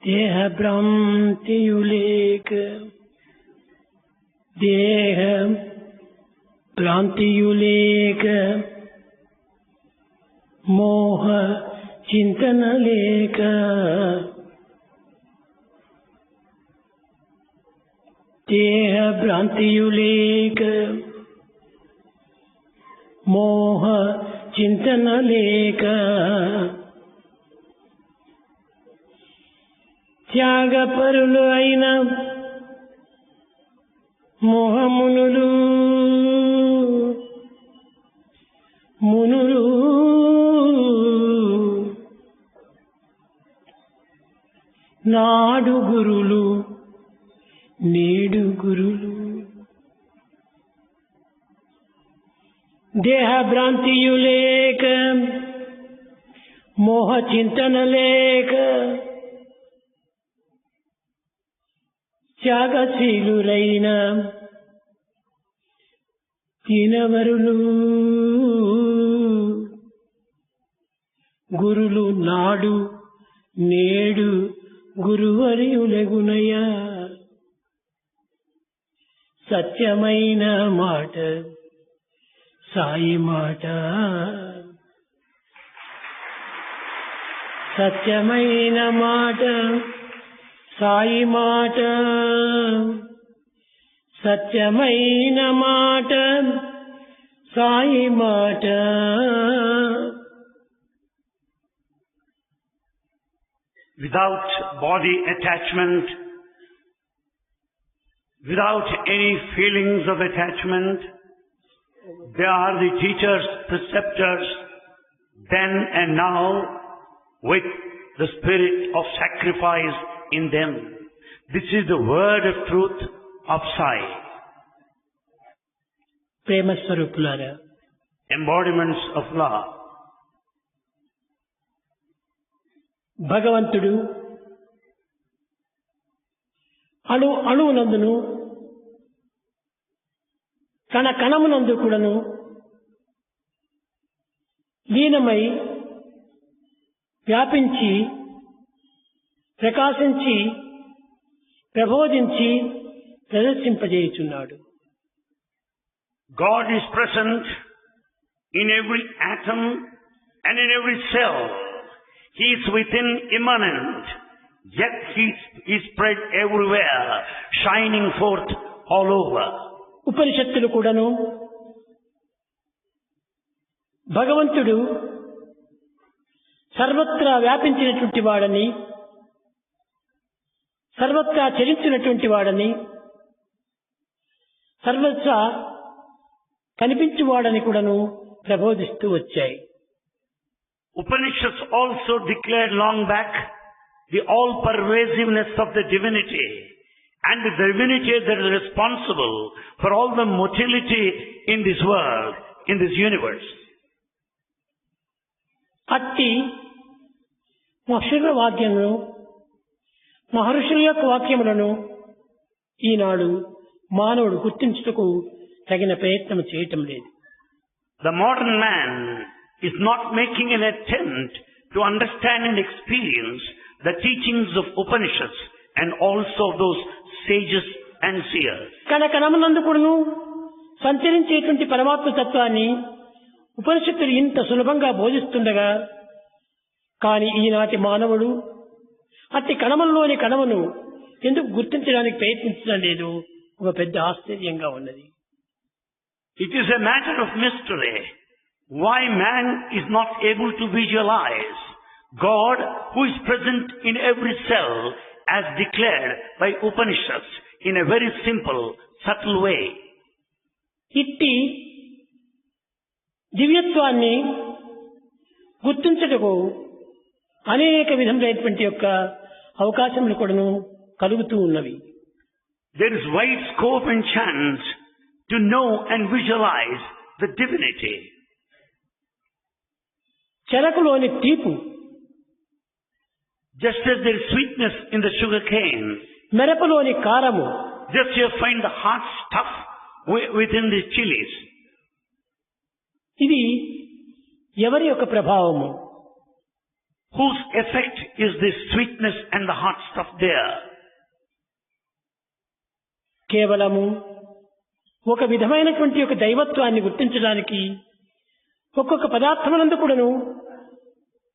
దేహ భ్రాంతియులేక దేహ భ్రాంతియులేక మోహ చింతన లేక దేహ భ్రాంతియులేక మోహ చింతన లేక త్యాగపరులు అయిన మోహమునులు మునులు నాడు గురులు నేడు గురులు దేహ భ్రాంతియులేక మోహ చింతన లేక త్యాగశీలురైన దీనవరులు గురులు నాడు నేడు గురువర్యులగునయ సత్యమైన మాట సాయి మాట సత్యమైన మాట సాయి మాట సత్యమైన మాట సాయి మాట Without body attachment, without any feelings of attachment, they are the teachers, preceptors, then and now, with the spirit of sacrifice in them. This is the word of truth of Sai. ప్రేమ స్వరూపులారా, Embodiments of love. భగవంతుడు అణువునందును కణ కణమునందు కూడాను లీనమై వ్యాపించి ప్రకాశించి ప్రబోధించి ప్రదర్శింపజేయుచున్నాడు. God is present in every atom and in every cell. He is within immanent, yet He is spread everywhere, shining forth all over. ఉపనిషత్తులు కూడాను భగవంతుడు సర్వత్రా వ్యాపించినటువంటి వాడని, సర్వత్రా చరించినటువంటి వాడని, సర్వత్రా కనిపించువాడని కూడాను ప్రబోధిస్తూ వచ్చాయి. Upanishads also declared long back the all-pervasiveness of the divinity and the divinity that is responsible for all the motility in this world, in this universe. అట్టి మహర్షుల యొక్క వాక్యములను ఈనాడు మానవుడు గుర్తించుటకు తగిన ప్రయత్నం చేయటం లేదు. The modern man is not making an attempt to understand and experience the teachings of Upanishads and also those sages and seers. కణకణమునందు కూడాను సంచరించేటువంటి పరమాత్మ తత్వాన్ని ఉపనిషత్తులు ఇంత సులభంగా బోధిస్తుండగా, కానీ ఈనాటి మానవుడు అట్టి కణములోని కణమును ఎందుకు గుర్తించడానికి ప్రయత్నించడం లేదు? ఒక పెద్ద ఆశ్చర్యంగా ఉన్నది. It is a matter of mystery why man is not able to visualize God who is present in every cell as declared by Upanishads in a very simple, subtle way. ఇట్టి దివ్యత్వాన్ని గుర్తించటకు అనేక విధములైనటువంటి యొక్క అవకాశములు కూడాను కలుగుతూ ఉన్నవి. There is wide scope and chance to know and visualize the divinity. చెరకులోని తీపు, just as there is sweetness in the sugar cane, మిరపలోని కారము, just you find the hot stuff within the chilies. ఇది ఎవరి యొక్క ప్రభావము? Whose effect is this sweetness and the hot stuff there? కేవలము ఒక విధమైనటువంటి ఒక దైవత్వాన్ని గుర్తించడానికి ఒక్కొక్క పదార్థమునందు కూడాను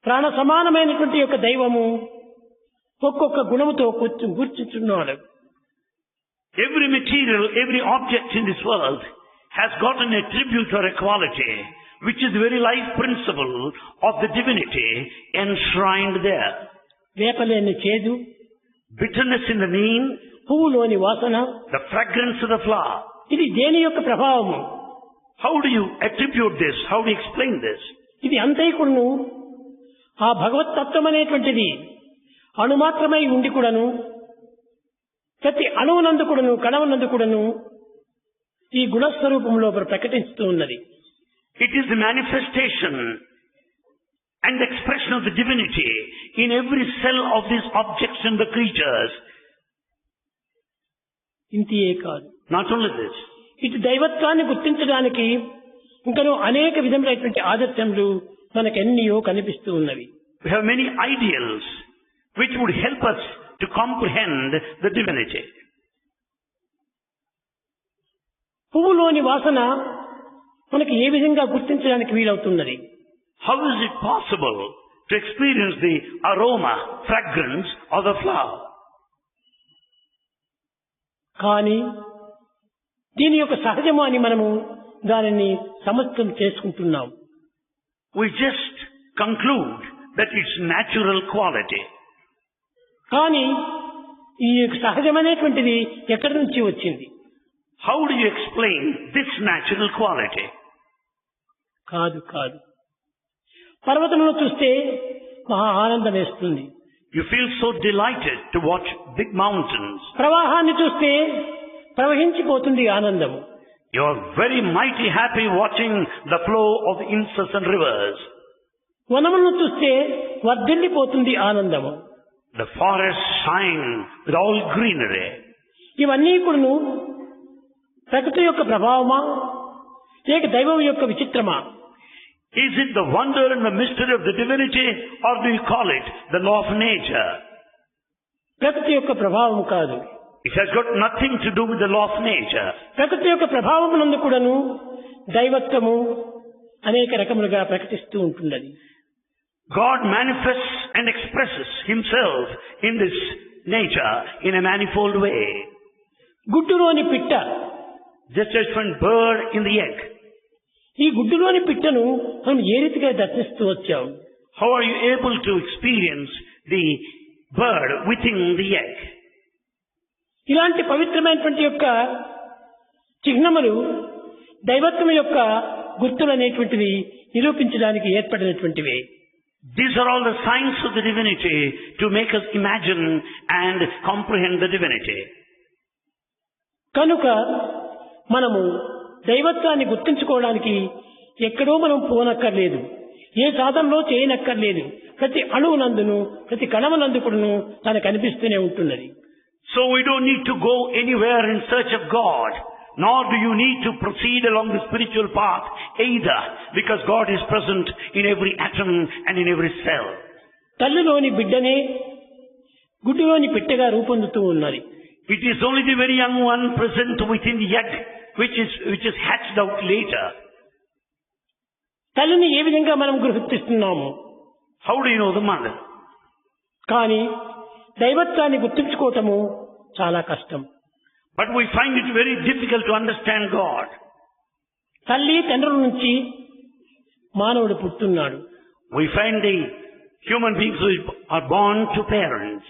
ప్రాణ సమానమైనటువంటి యొక్క దైవము ఒక్కొక్క గుణముతో గుర్తించున్నాడు. Every material, every object in this world has got an attribute or a quality which is the very life principle of the divinity enshrined there. వేపలేని చేదు, Bitterness in the neem, పువ్వులోని వాసన, the fragrance of the flower. ఇది దేని యొక్క ప్రభావము? How do you attribute this? How do you explain this? ఇది అంతైకుడును ఆ భగవత్ తత్వం అనేటువంటిది అణుమాత్రమై ఉండి కూడాను ప్రతి అణువునందు కూడాను కణమునందు కూడాను ఈ గుణస్వరూపంలో ప్రకటిస్తూ ఉన్నది. It is the manifestation and the expression of the divinity in every cell of these objects and the creatures. ఇంతియే కాదు, Not only this, ఇటు దైవత్వాన్ని గుర్తించడానికి ఇంకనూ అనేక విధములైనటువంటి ఆదర్శములు మనకెన్నో కనిపిస్తూ ఉన్నవి. we have many ideals which would help us to comprehend the divinity. పువ్వులోని వాసన మనకి ఏ విధంగా గుర్తించడానికి వీలవుతున్నది? How is it possible to experience the aroma, fragrance of the flower? కానీ దీని యొక్క సహజము అని మనము దానిని సమర్థం చేసుకుంటున్నాం. We just conclude that it's natural quality. కానీ ఈ సహజమైనటువంటిది ఎక్కడి నుంచి వచ్చింది? How do you explain this natural quality? కాదు పర్వతంలో చూస్తే మహా ఆనందం వేస్తుంది. You feel so delighted to watch big mountains. ప్రవాహాన్ని చూస్తే ప్రవహించిపోతుంది ఆనందము. You are very mighty happy watching the flow of the incessant rivers. వనములను చూస్తే వర్ధిల్లిపోతుంది ఆనందము. The forests shine with all greenery. ఇవన్నీ కూడాను ప్రకృతి యొక్క ప్రభావమా లేక దైవం యొక్క విచిత్రమా? Is it the wonder and the mystery of the divinity, or do you call it the law of nature? ప్రకృతి యొక్క ప్రభావం కాదు. It has got nothing to do with the law of nature. ప్రకృతి యొక్క ప్రభావమునందు కూడాను దైవత్వము అనేక రకములుగా ప్రకటిస్తూ ఉంటున్నది. God manifests and expresses himself in this nature in a manifold way. గుడ్డులోని పిట్ట, Just as one bird in the egg. ఈ గుడ్డులోని పిట్టను మనం ఏ రీతిగా దర్శిస్తూ వచ్చాం? How are you able to experience the bird within the egg? ఇలాంటి పవిత్రమైనటువంటి యొక్క చిహ్నములు దైవత్వం యొక్క గుర్తులు అనేటువంటివి నిరూపించడానికి ఏర్పడినటువంటివి. These are all the signs of the divinity to make us imagine and comprehend the divinity. కనుక మనము దైవత్వాన్ని గుర్తించుకోవడానికి ఎక్కడో మనం పోనక్కర్లేదు, ఏ సాధనలో చేయనక్కర్లేదు. ప్రతి అణువునందును ప్రతి కణమునందుకును తనకు కనిపిస్తూనే ఉంటున్నది. So we don't need to go anywhere in search of God, nor do you need to proceed along the spiritual path either, because God is present in every atom and in every cell. తల్లిలోని బిడ్డనే గుడ్డులోని పిట్టగా రూపొందుతూ ఉన్నది. It is only the very young one present within the egg which is hatched out later. తల్లిని ఏ విధంగా మనం గుర్తిస్తున్నాము? How do you know the mother? కానీ దైవత్వాన్ని గుర్తించుకోవటము చాలా కష్టం. But we find it very difficult to understand God. తల్లి తండ్రుల నుంచి మానవుడు పుట్టున్నాడు. We find the human beings who are born to parents.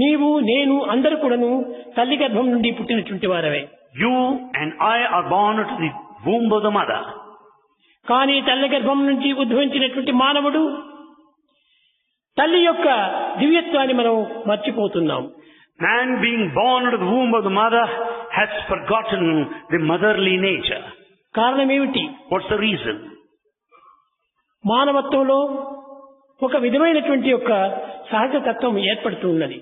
నీవు నేను అందరూ కూడాను తల్లి గర్భం నుండి పుట్టినటువంటి వారవే. You and I are born to the womb of the mother. కానీ తల్లి గర్భం నుంచి ఉద్భవించినటువంటి మానవుడు తల్లి యొక్క దివ్యత్వాన్ని మనం మర్చిపోతున్నాం. Man being born to the womb of the mother has forgotten the motherly nature. కారణం ఏమిటి? What's the reason? మానవత్వంలో ఒక విధమైనటువంటి యొక్క సహజ తత్వం ఏర్పడుతూ ఉన్నది.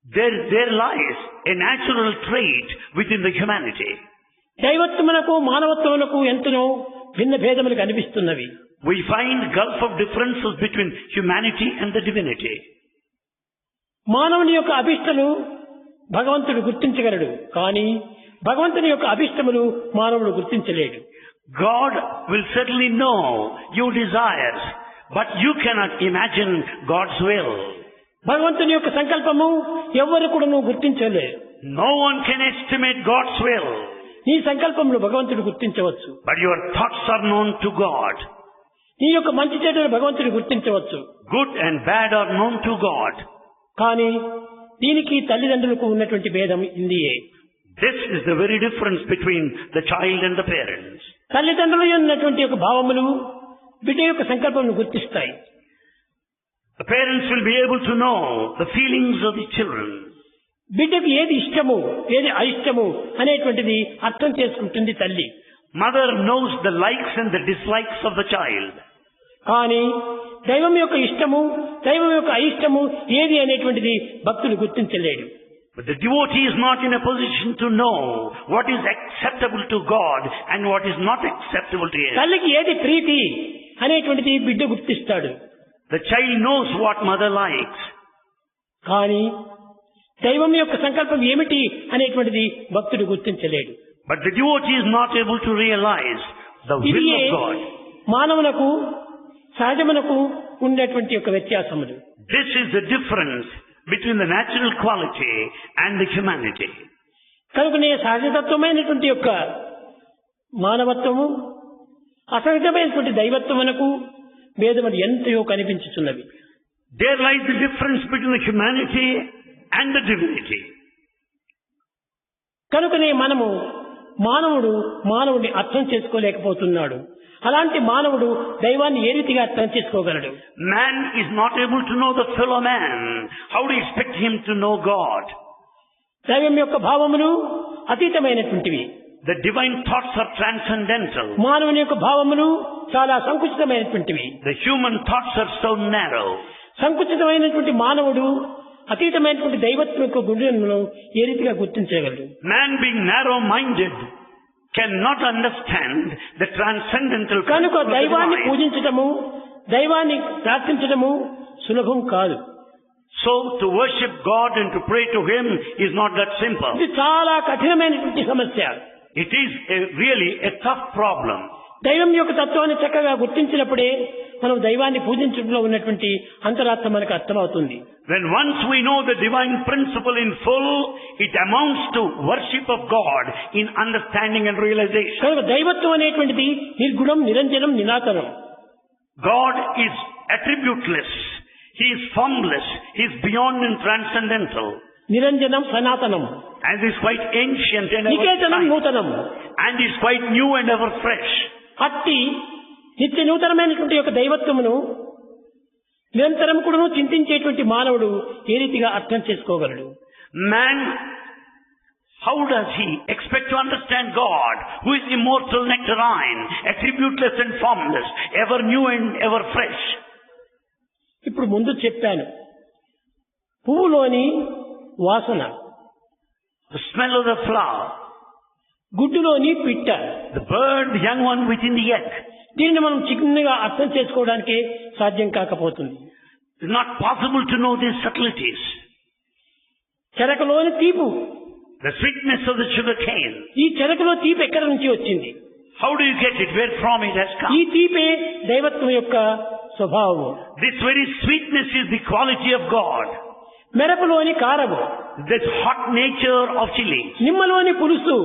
There lies a natural trait within the humanity. దైవత్వమునకు మానవత్వమునకు ఎంతనో భిన్న భేదములు కనిపిస్తున్నవి. We find gulf of differences between humanity and the divinity. మానవుని యొక్క అభిష్టలు భగవంతుడు గుర్తించగలడు, కానీ భగవంతుని యొక్క అభిష్టములు మానవుడు గుర్తించలేడు. God will certainly know your desires, but you cannot imagine God's will. భగవంతుని యొక్క సంకల్పము ఎవ్వరు కూడా గుర్తించలేరు. No one can estimate God's will. నీ సంకల్పములు భగవంతుడు గుర్తించవచ్చు, But your thoughts are known to God. నీ యొక్క మంచి చెడులు భగవంతుడు గుర్తించవచ్చు. Good and bad are known to God. కానీ దీనికి తల్లిదండ్రులకు ఉన్నటువంటి భేదం ఇందియే. This is the very difference between the child and the parents. తల్లిదండ్రులు ఉన్నటువంటి యొక్క భావములు బిడ్డ యొక్క సంకల్పమును గుర్తిస్తాయి. The parents will be able to know the feelings of the children. బిడ్డకు ఏది ఇష్టము ఏది అయిష్టము అనేటువంటిది అర్థం చేసుకుంటుంది తల్లి. Mother knows the likes and the dislikes of the child. కానీ దైవం యొక్క ఇష్టము దైవం యొక్క అయిష్టము ఏది అనేటువంటిది భక్తుడు గుర్తించలేడు. But the devotee is not in a position to know what is acceptable to God and what is not acceptable to him. తల్లికి ఏది ప్రీతి అనేటువంటిది బిడ్డ గుర్తిస్తాడు. The child knows what mother likes. కానీ దైవం యొక్క సంకల్పం ఏమిటి అనేటువంటిది భక్తుడు గుర్తించలేడు. But the devotee is not able to realize the will ఇది of God. మానవులకు సహజమునకు ఉండేటువంటి యొక్క వ్యత్యాసములు. This is the difference between the natural quality and the humanity. కనుకనే సహజతత్వమైనటువంటి యొక్క మానవత్వము అసహజమైనటువంటి దైవత్వమునకు భేదములు ఎంతయో కనిపించుచున్నవి. There lies the difference between the humanity and the divinity. కనుకనే మనము మానవుడిని అర్థం చేసుకోలేకపోతున్నాడు. అలాంటి మానవుడు దైవాన్ని ఏ రీతిగా అర్థం చేసుకోగలడు? Man is not able to know the fellow man. How do you expect him to know God? దైవం యొక్క భావములు అతీతమైనటువంటివి. The divine thoughts are transcendental. మానవుని యొక్క భావములు చాలా సంకుచితమైనటువంటివి. The human thoughts are so narrow. సంకుచితమైనటువంటి మానవుడు అతీతమైనటువంటి దైవత్వం యొక్క గుణములను ఏ రీతిగా గుర్తించగలడు? Man being narrow-minded cannot understand the transcendental కనుక principle of the దైవాన్ని divine. పూజించటము దైవాన్ని ప్రార్థించటము సులభం కాదు. So to worship God and to pray to Him is not that simple. ఇది చాలా కఠినమైనటువంటి సమస్య. It is really a tough problem. దైవం యొక్క తత్వాన్ని చక్కగా గుర్తించినప్పుడే మనం దైవాన్ని పూజించడంలో ఉన్నటువంటి అంతరార్థం మనకు అర్థమవుతుంది. When once we know the divine principle in full, it amounts to worship of God in understanding and realization. కనుక దైవత్వం అనేటువంటిది నిర్గుణం నిరంజనం నిరాకరం. God is attributeless. He is formless. He is beyond and transcendental. నిరంజనం సనాతనం, And is quite ancient and ever Niketanam fresh. నూతనం. And is quite new and ever fresh. అట్టి నిత్య నూతనమైనటువంటి యొక్క దైవత్వమును నిరంతరం కూడా చింతించేటువంటి మానవుడు ఏ రీతిగా అర్థం చేసుకోగలడు? Man, how does he expect to understand God, who is immortal, nectarine, attributeless and formless, ever new and ever fresh? ఇప్పుడు ముందు చెప్పాను, పువ్వులోని వాసన, The smell of the flower, గుడ్డులోని పిట్ట, the bird, the young one within the egg. దీనిని మనం చిన్నగా అర్థం చేసుకోవడానికి సాధ్యం కాకపోతుంది. It's not possible to know these subtleties. చెరకలోని తీపు, The sweetness of the sugar cane. ఈ చెరకలో తీపి ఎక్కడి నుంచి వచ్చింది? How do you get it? Where from it has ఈ come? తీపే దైవత్వం యొక్క స్వభావము. This very sweetness is the quality of God. మెరపలోని కారము, This hot nature of chili. నిమ్మలోని పులుసు,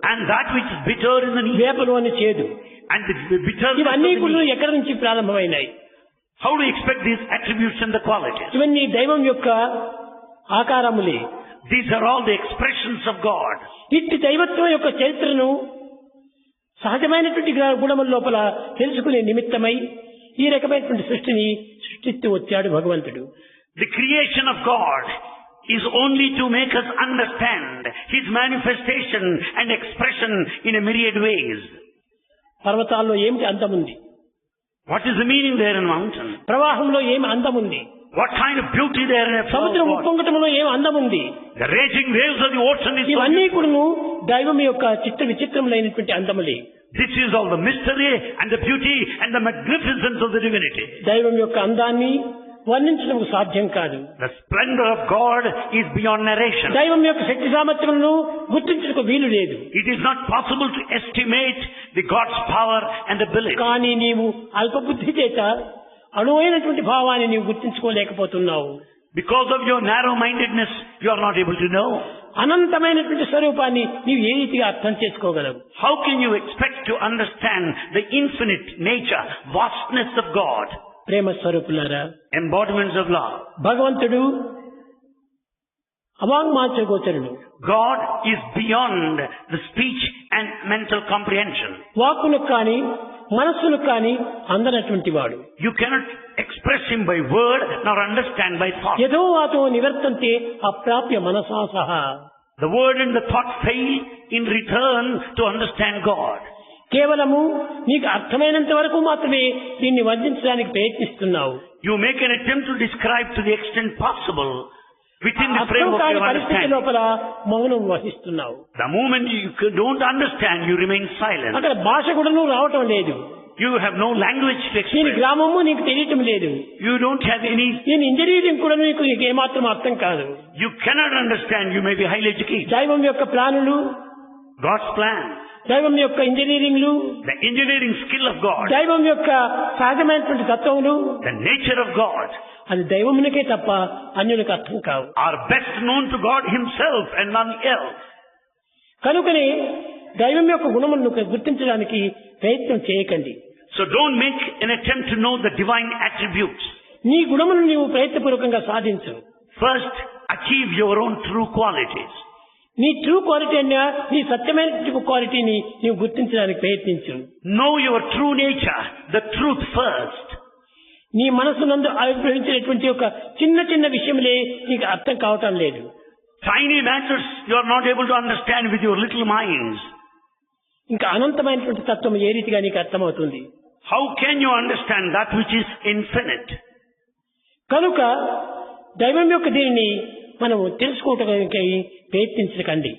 And that which is bitter in the leaf. వేపలోని చేదు. And the bitterness of ఇవన్నీ the కూడా leaf. ఎక్కడి నుంచి ప్రారంభమైనాయి? How do you expect these attributes and the qualities? ఇవన్నీ దైవం యొక్క ఆకారములే. These are all the expressions of God. ఇట్టి దైవత్వం యొక్క చరిత్రను సహజమైనటువంటి గుణముల లోపల తెలుసుకునే నిమిత్తమై ఈ రకమైనటువంటి సృష్టిని సృష్టిస్తూ వచ్చాడు భగవంతుడు. The creation of God is only to make us understand His manifestation and expression in a myriad ways. పర్వతాల్లో ఏమిటి అందముంది? What is the meaning there in mountain? ప్రవాహంలో ఏమి అందముంది? What kind of beauty there in a flow సముద్రం of water? ఉప్పొంగటంలో ఏమి అందముంది? The raging waves of the ocean is so ఇవన్నీ beautiful. కూడాను దైవం యొక్క చిత్ర విచిత్రములైనటువంటి అందములే. This is all the mystery and the beauty and the magnificence of the divinity. దైవం యొక్క అందాన్ని వర్ణించడం సాధ్యం కాదు. The splendor of God is beyond narration. దైవం యొక్క శక్తి సామర్థ్యములను గుర్తించడానికి వీలు లేదు. It is not possible to estimate the God's power and ability. కానీ నీవు అల్పబుద్ధి చేత అణువైనటువంటి భావాన్ని నీవు గుర్తించుకోలేకపోతున్నావు. Because of your narrow-mindedness, you are not able to know. అనంతమైనటువంటి స్వరూపాన్ని నీవు ఏ రీతిగా అర్థం చేసుకోగలవు? How can you expect to understand the infinite nature, vastness of God? ప్రేమ స్వరూపులారా, Embodiments of love. భగవంతుడు అవాంగ్మాచ గోచరుడు. God is beyond the speech and mental comprehension. వాక్కులకు కానీ మనస్సులకు కానీ అందనటువంటి వాడు. You cannot express him by word nor understand by thought. యదో వాతో నివర్తంతే అప్రాప్య మనసా సహా. The word and the thought fail in return to understand God. కేవలము నీకు అర్థమైనంత వరకు మాత్రమే దీన్ని వర్ణించడానికి ప్రయత్నిస్తున్నావు. You make an attempt to describe to the extent possible within the అర్థం framework కాని of పరిస్థితి understanding. లోపల మౌనం వహిస్తున్నావు. The moment you don't understand, you remain silent. అక్కడ భాష కూడా నువ్వు రావటం లేదు. You have no language to దీని express. గ్రామము నీకు తెలియటం లేదు. You don't have any. దీని ఇంజనీరింగ్ కూడా నీకు ఏమాత్రం అర్థం కాదు. You cannot understand. You may be highly educated. దైవం యొక్క ప్లానులు, God's plan, దైవం యొక్క ఇంజనీరింగ్లు, the engineering skill of God, దైవం యొక్క సహజమైనటువంటి తత్వములు, the nature of God అది దైవమునకే తప్ప అన్యులకు అర్థం కావు. are best known to God himself and none else. కనుకనే దైవం యొక్క గుణములను గుర్తించడానికి ప్రయత్నం చేయకండి. So don't make an attempt to know the divine attributes. నీ గుణములను నీవు ప్రయత్నపూర్వకంగా సాధించు. First, achieve your own true qualities. నీ ట్రూ క్వాలిటీ అన్న నీ సత్యమైన క్వాలిటీని నీవు గుర్తించడానికి ప్రయత్నించు. Know your true nature, the truth first. నీ మనసునందు ఆవిర్భవించినటువంటి ఒక చిన్న చిన్న విషయములే నీకు అర్థం కావటం లేదు. Tiny matters you are not able to understand with your little minds. ఇంకా అనంతమైనటువంటి తత్వం ఏ రీతిగా నీకు అర్థమవుతుంది? How can you understand that which is infinite? కనుక దైవం యొక్క దీనిని మనము తెలుసుకోవటానికి ప్రయత్నించకండి.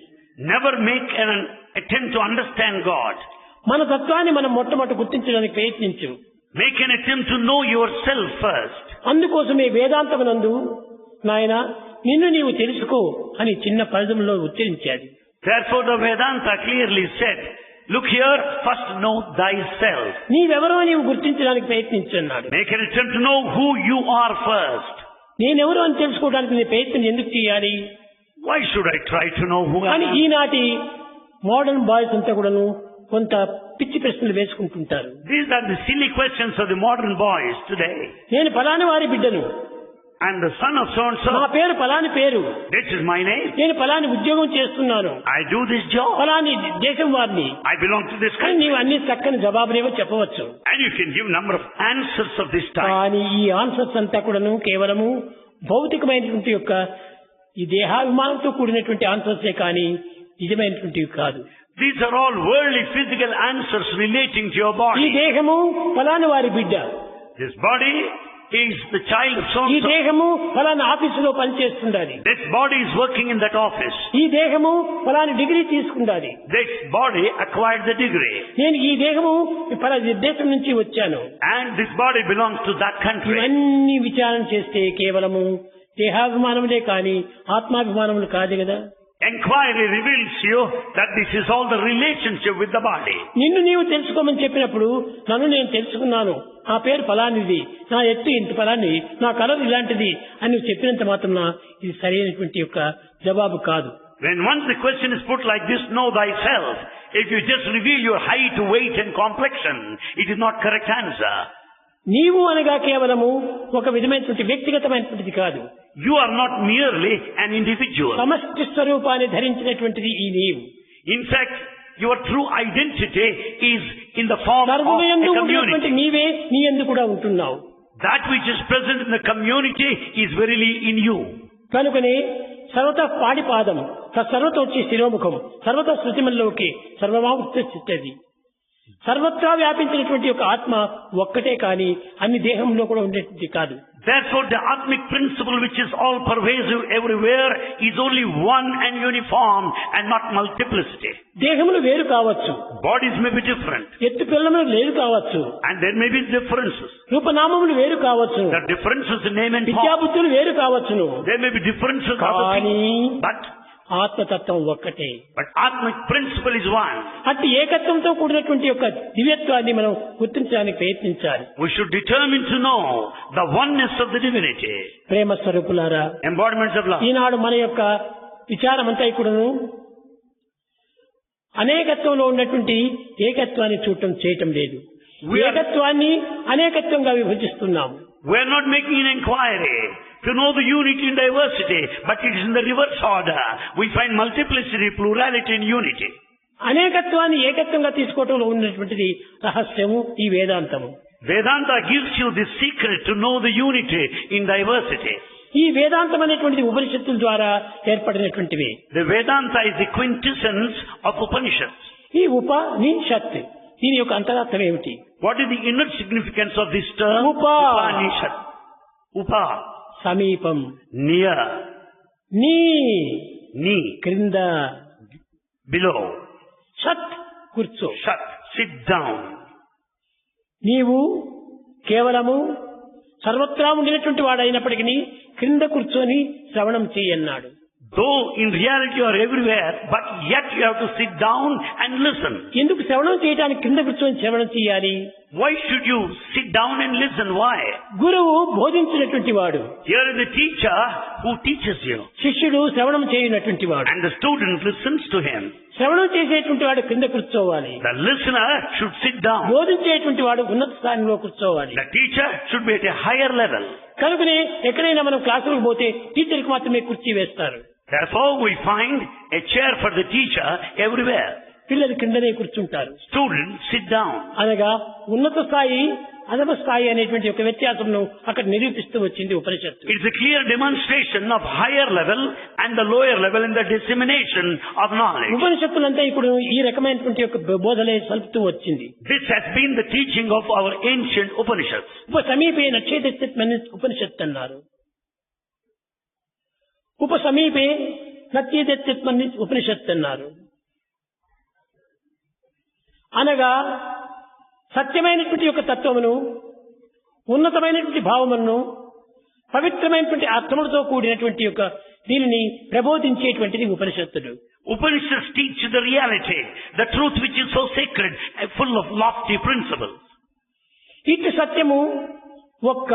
Never make an attempt to understand God. మన తత్వాన్ని మనం మొట్టమొదటి గుర్తించడానికి ప్రయత్నించు. Make an attempt to know yourself first. అందుకోసమే వేదాంతమునందు నాయన నిన్ను నీవు తెలుసుకో అని చిన్న పదములో ఉచ్చరించాడు. Therefore the Vedanta clearly said, look here, first know thyself. నీవెవరో నీవు గుర్తించడానికి ప్రయత్నించున్నాడు. Make an attempt to know who you are first. నేనెవరో అని తెలుసుకోవడానికి నీ ప్రయత్నం ఎందుకు చేయాలి? Why should I try to know who I కానీ am? ఈనాటి మోడర్న్ బాయ్స్ అంతా కూడాను కొంత పిచ్చి ప్రశ్నలు వేసుకుంటుంటారు. These are the silly questions of the modern boys today. నేను ఫలాని వారి బిడ్డను, I'm the son of నా so-and-so. పేరు ఫలాని పేరు, This is my name. నేను ఫలాని ఉద్యోగం చేస్తున్నాను, I do this job. ఫలాని దేశం వారిని, I belong to this కానీ country. నీవు అన్ని చక్కని జవాబులేవో చెప్పవచ్చు. And you can give number of answers of this type. కానీ ఈ ఆన్సర్స్ అంతా కూడాను కేవలము భౌతికమైనటువంటి యొక్క ఈ దేహాభిమానంతో కూడినటువంటి ఆన్సర్సే కానీ నిజమైనటువంటివి కాదు. These are all worldly physical answers relating to your ఈ body. దేహము ఫలాని వారి బిడ్డ, This body is the child of ఈ so-and-so. దేహము ఫలాని ఆఫీసులో పనిచేస్తుండాలి, This body is working in that office. ఈ దేహము ఫలాని degree తీసుకుండాలి, This body acquired the degree. నేను ఈ దేహము ఫలాని దేశం నుంచి వచ్చాను. And this body belongs to that country. ఇవన్నీ విచారణ చేస్తే కేవలము దేహాభిమానములే కానీ ఆత్మాభిమానములు కాదు కదా. Enquiry reveals you that this is all the relationship with the body. నిన్ను నీవు తెలుసుకోమని చెప్పినప్పుడు నన్ను నేను తెలుసుకున్నాను, నా పేరు ఫలానిది, నా ఎత్తు ఇంత ఫలాని, నా కలర్ ఇలాంటిది అని నువ్వు చెప్పినంత మాత్రం ఇది సరైనటువంటి యొక్క జవాబు కాదు. When once the question is put like this, know thyself. If you just reveal your height, weight and complexion, it is not correct answer. నీవు అనగా కేవలము ఒక విధమైనటువంటి వ్యక్తిగతమైనటువంటిది కాదు. You are not merely an individual. సమష్టి స్వరూపాన్ని ధరించినటువంటిది ఈ నీవు. In fact, your true identity is in the form of సర్వయందు a ఉన్నటువంటి community. నీవే నీ యందు కూడా ఉంటున్నావు. That which is present in the community is verily in you. కనుకనే సర్వత పాడిపాదం సర్వత వచ్చి శిరోముఖం సర్వత శృతిమల్లోకి సర్వమావృత్తి చిత్తది. సర్వత్రా వ్యాపించినటువంటి ఒక ఆత్మ ఒక్కటే కాని అన్ని దేహంలో కూడా ఉండేది కాదు. Therefore, the Atmic principle, which is all pervasive everywhere, is only one and uniform and not multiplicity. దేహములు వేరు కావచ్చు, Bodies may be different, ఎత్తు పిల్లములు వేరు కావచ్చు, and there may be differences. రూపనామములు వేరు కావచ్చు, There are differences in name and form. విద్యాబుద్ధులు వేరు కావచ్చును. There may be differences in other కానీ things, but ఆత్మతత్వం ఒక్కటే. Atmic principle is one. అట్టి ఏకత్వంతో కూడినటువంటి యొక్క దివ్యత్వాన్ని మనం గుర్తించడానికి ప్రయత్నించాలి. We should determine to know the oneness of the divinity. ప్రేమ స్వరూపులారా, Embodiments of love. ఈనాడు మన యొక్క విచారమంతా కూడాను అనేకత్వంలో ఉన్నటువంటి ఏకత్వాన్ని చూడటం చేయటం లేదు. ఏకత్వాన్ని అనేకత్వంగా విభజిస్తున్నాము. We are not making an inquiry to know the unity in diversity, but it is in the reverse order. We find multiplicity, plurality in unity. అనేకత్వాన్ని ఏకత్వంగా తీసుకోవటంలో ఉన్నటువంటిది రహస్యము ఈ వేదాంతము. Vedanta gives you the secret to know the unity in diversity. ఈ వేదాంతం అనేటువంటిది ఉపనిషత్తుల ద్వారా ఏర్పడినటువంటివి. The Vedanta is the quintessence of Upanishads. ఈ ఉపనిషత్ దీని యొక్క అంతరార్థం ఏమిటి? What is the inner significance of this term? Upanishad. Upa. సమీపం, Near. నీ క్రింద, Below. షత్ కూర్చో. Shat. Sit down. నీవు కేవలము సర్వత్రా ఉండినటువంటి వాడైనప్పటికీ క్రింద కూర్చొని శ్రవణం చేయన్నాడు. Though in reality you are everywhere, but yet you have to sit down and listen. ఎందుకు శ్రవణం చేయడానికి కింద కూర్చొని శ్రవణం చేయాలి? Why should you sit down and listen? Why? గురువు బోధించినటువంటి వాడు, Here is the teacher who teaches you, శిష్యుడు శ్రవణం చేయనటువంటి వాడు. and the student listens to him. శ్రవణం చేసేటువంటి వాడు కింద కూర్చోవాలి, The listener should sit down. బోధించేటువంటి వాడు ఉన్నత స్థానంలో కూర్చోవాలి. The teacher should be at a higher level. కనుకనే ఎక్కడైనా మనం క్లాసులకు పోతే టీచర్కి మాత్రమే కుర్చీ వేస్తారు. Therefore, we find a chair for the teacher everywhere. పిల్లలు కిందనే కూర్చుంటారు. Students sit down. అనగా ఉన్నత స్థాయి, అధమ స్థాయి అనేటువంటి ఒక వ్యత్యాసంను అక్కడ నిరూపిస్తూ వచ్చింది ఉపనిషత్తు. It's a clear demonstration of higher level and the lower level in the dissemination of knowledge. ఉపనిషత్తులంతా ఇప్పుడు ఈ రకమైనటువంటి యొక్క బోధలే సలుపుతూ వచ్చింది. This has been the teaching of our ancient Upanishads. ఉపసమీపే నచ్చేతమని ఉపనిషత్తు అన్నారు. ఉపసమీపే నచ్చేతమని ఉపనిషత్తు అన్నారు. అనగా సత్యమైనటువంటి యొక్క తత్వమును, ఉన్నతమైనటువంటి భావమును, పవిత్రమైనటువంటి అర్థములతో కూడినటువంటి యొక్క దీనిని ప్రబోధించేటువంటిది ఉపనిషత్తులు. Upanishads teach the reality, the truth which is so sacred and full of lofty principles. ఇటు సత్యము ఒక్క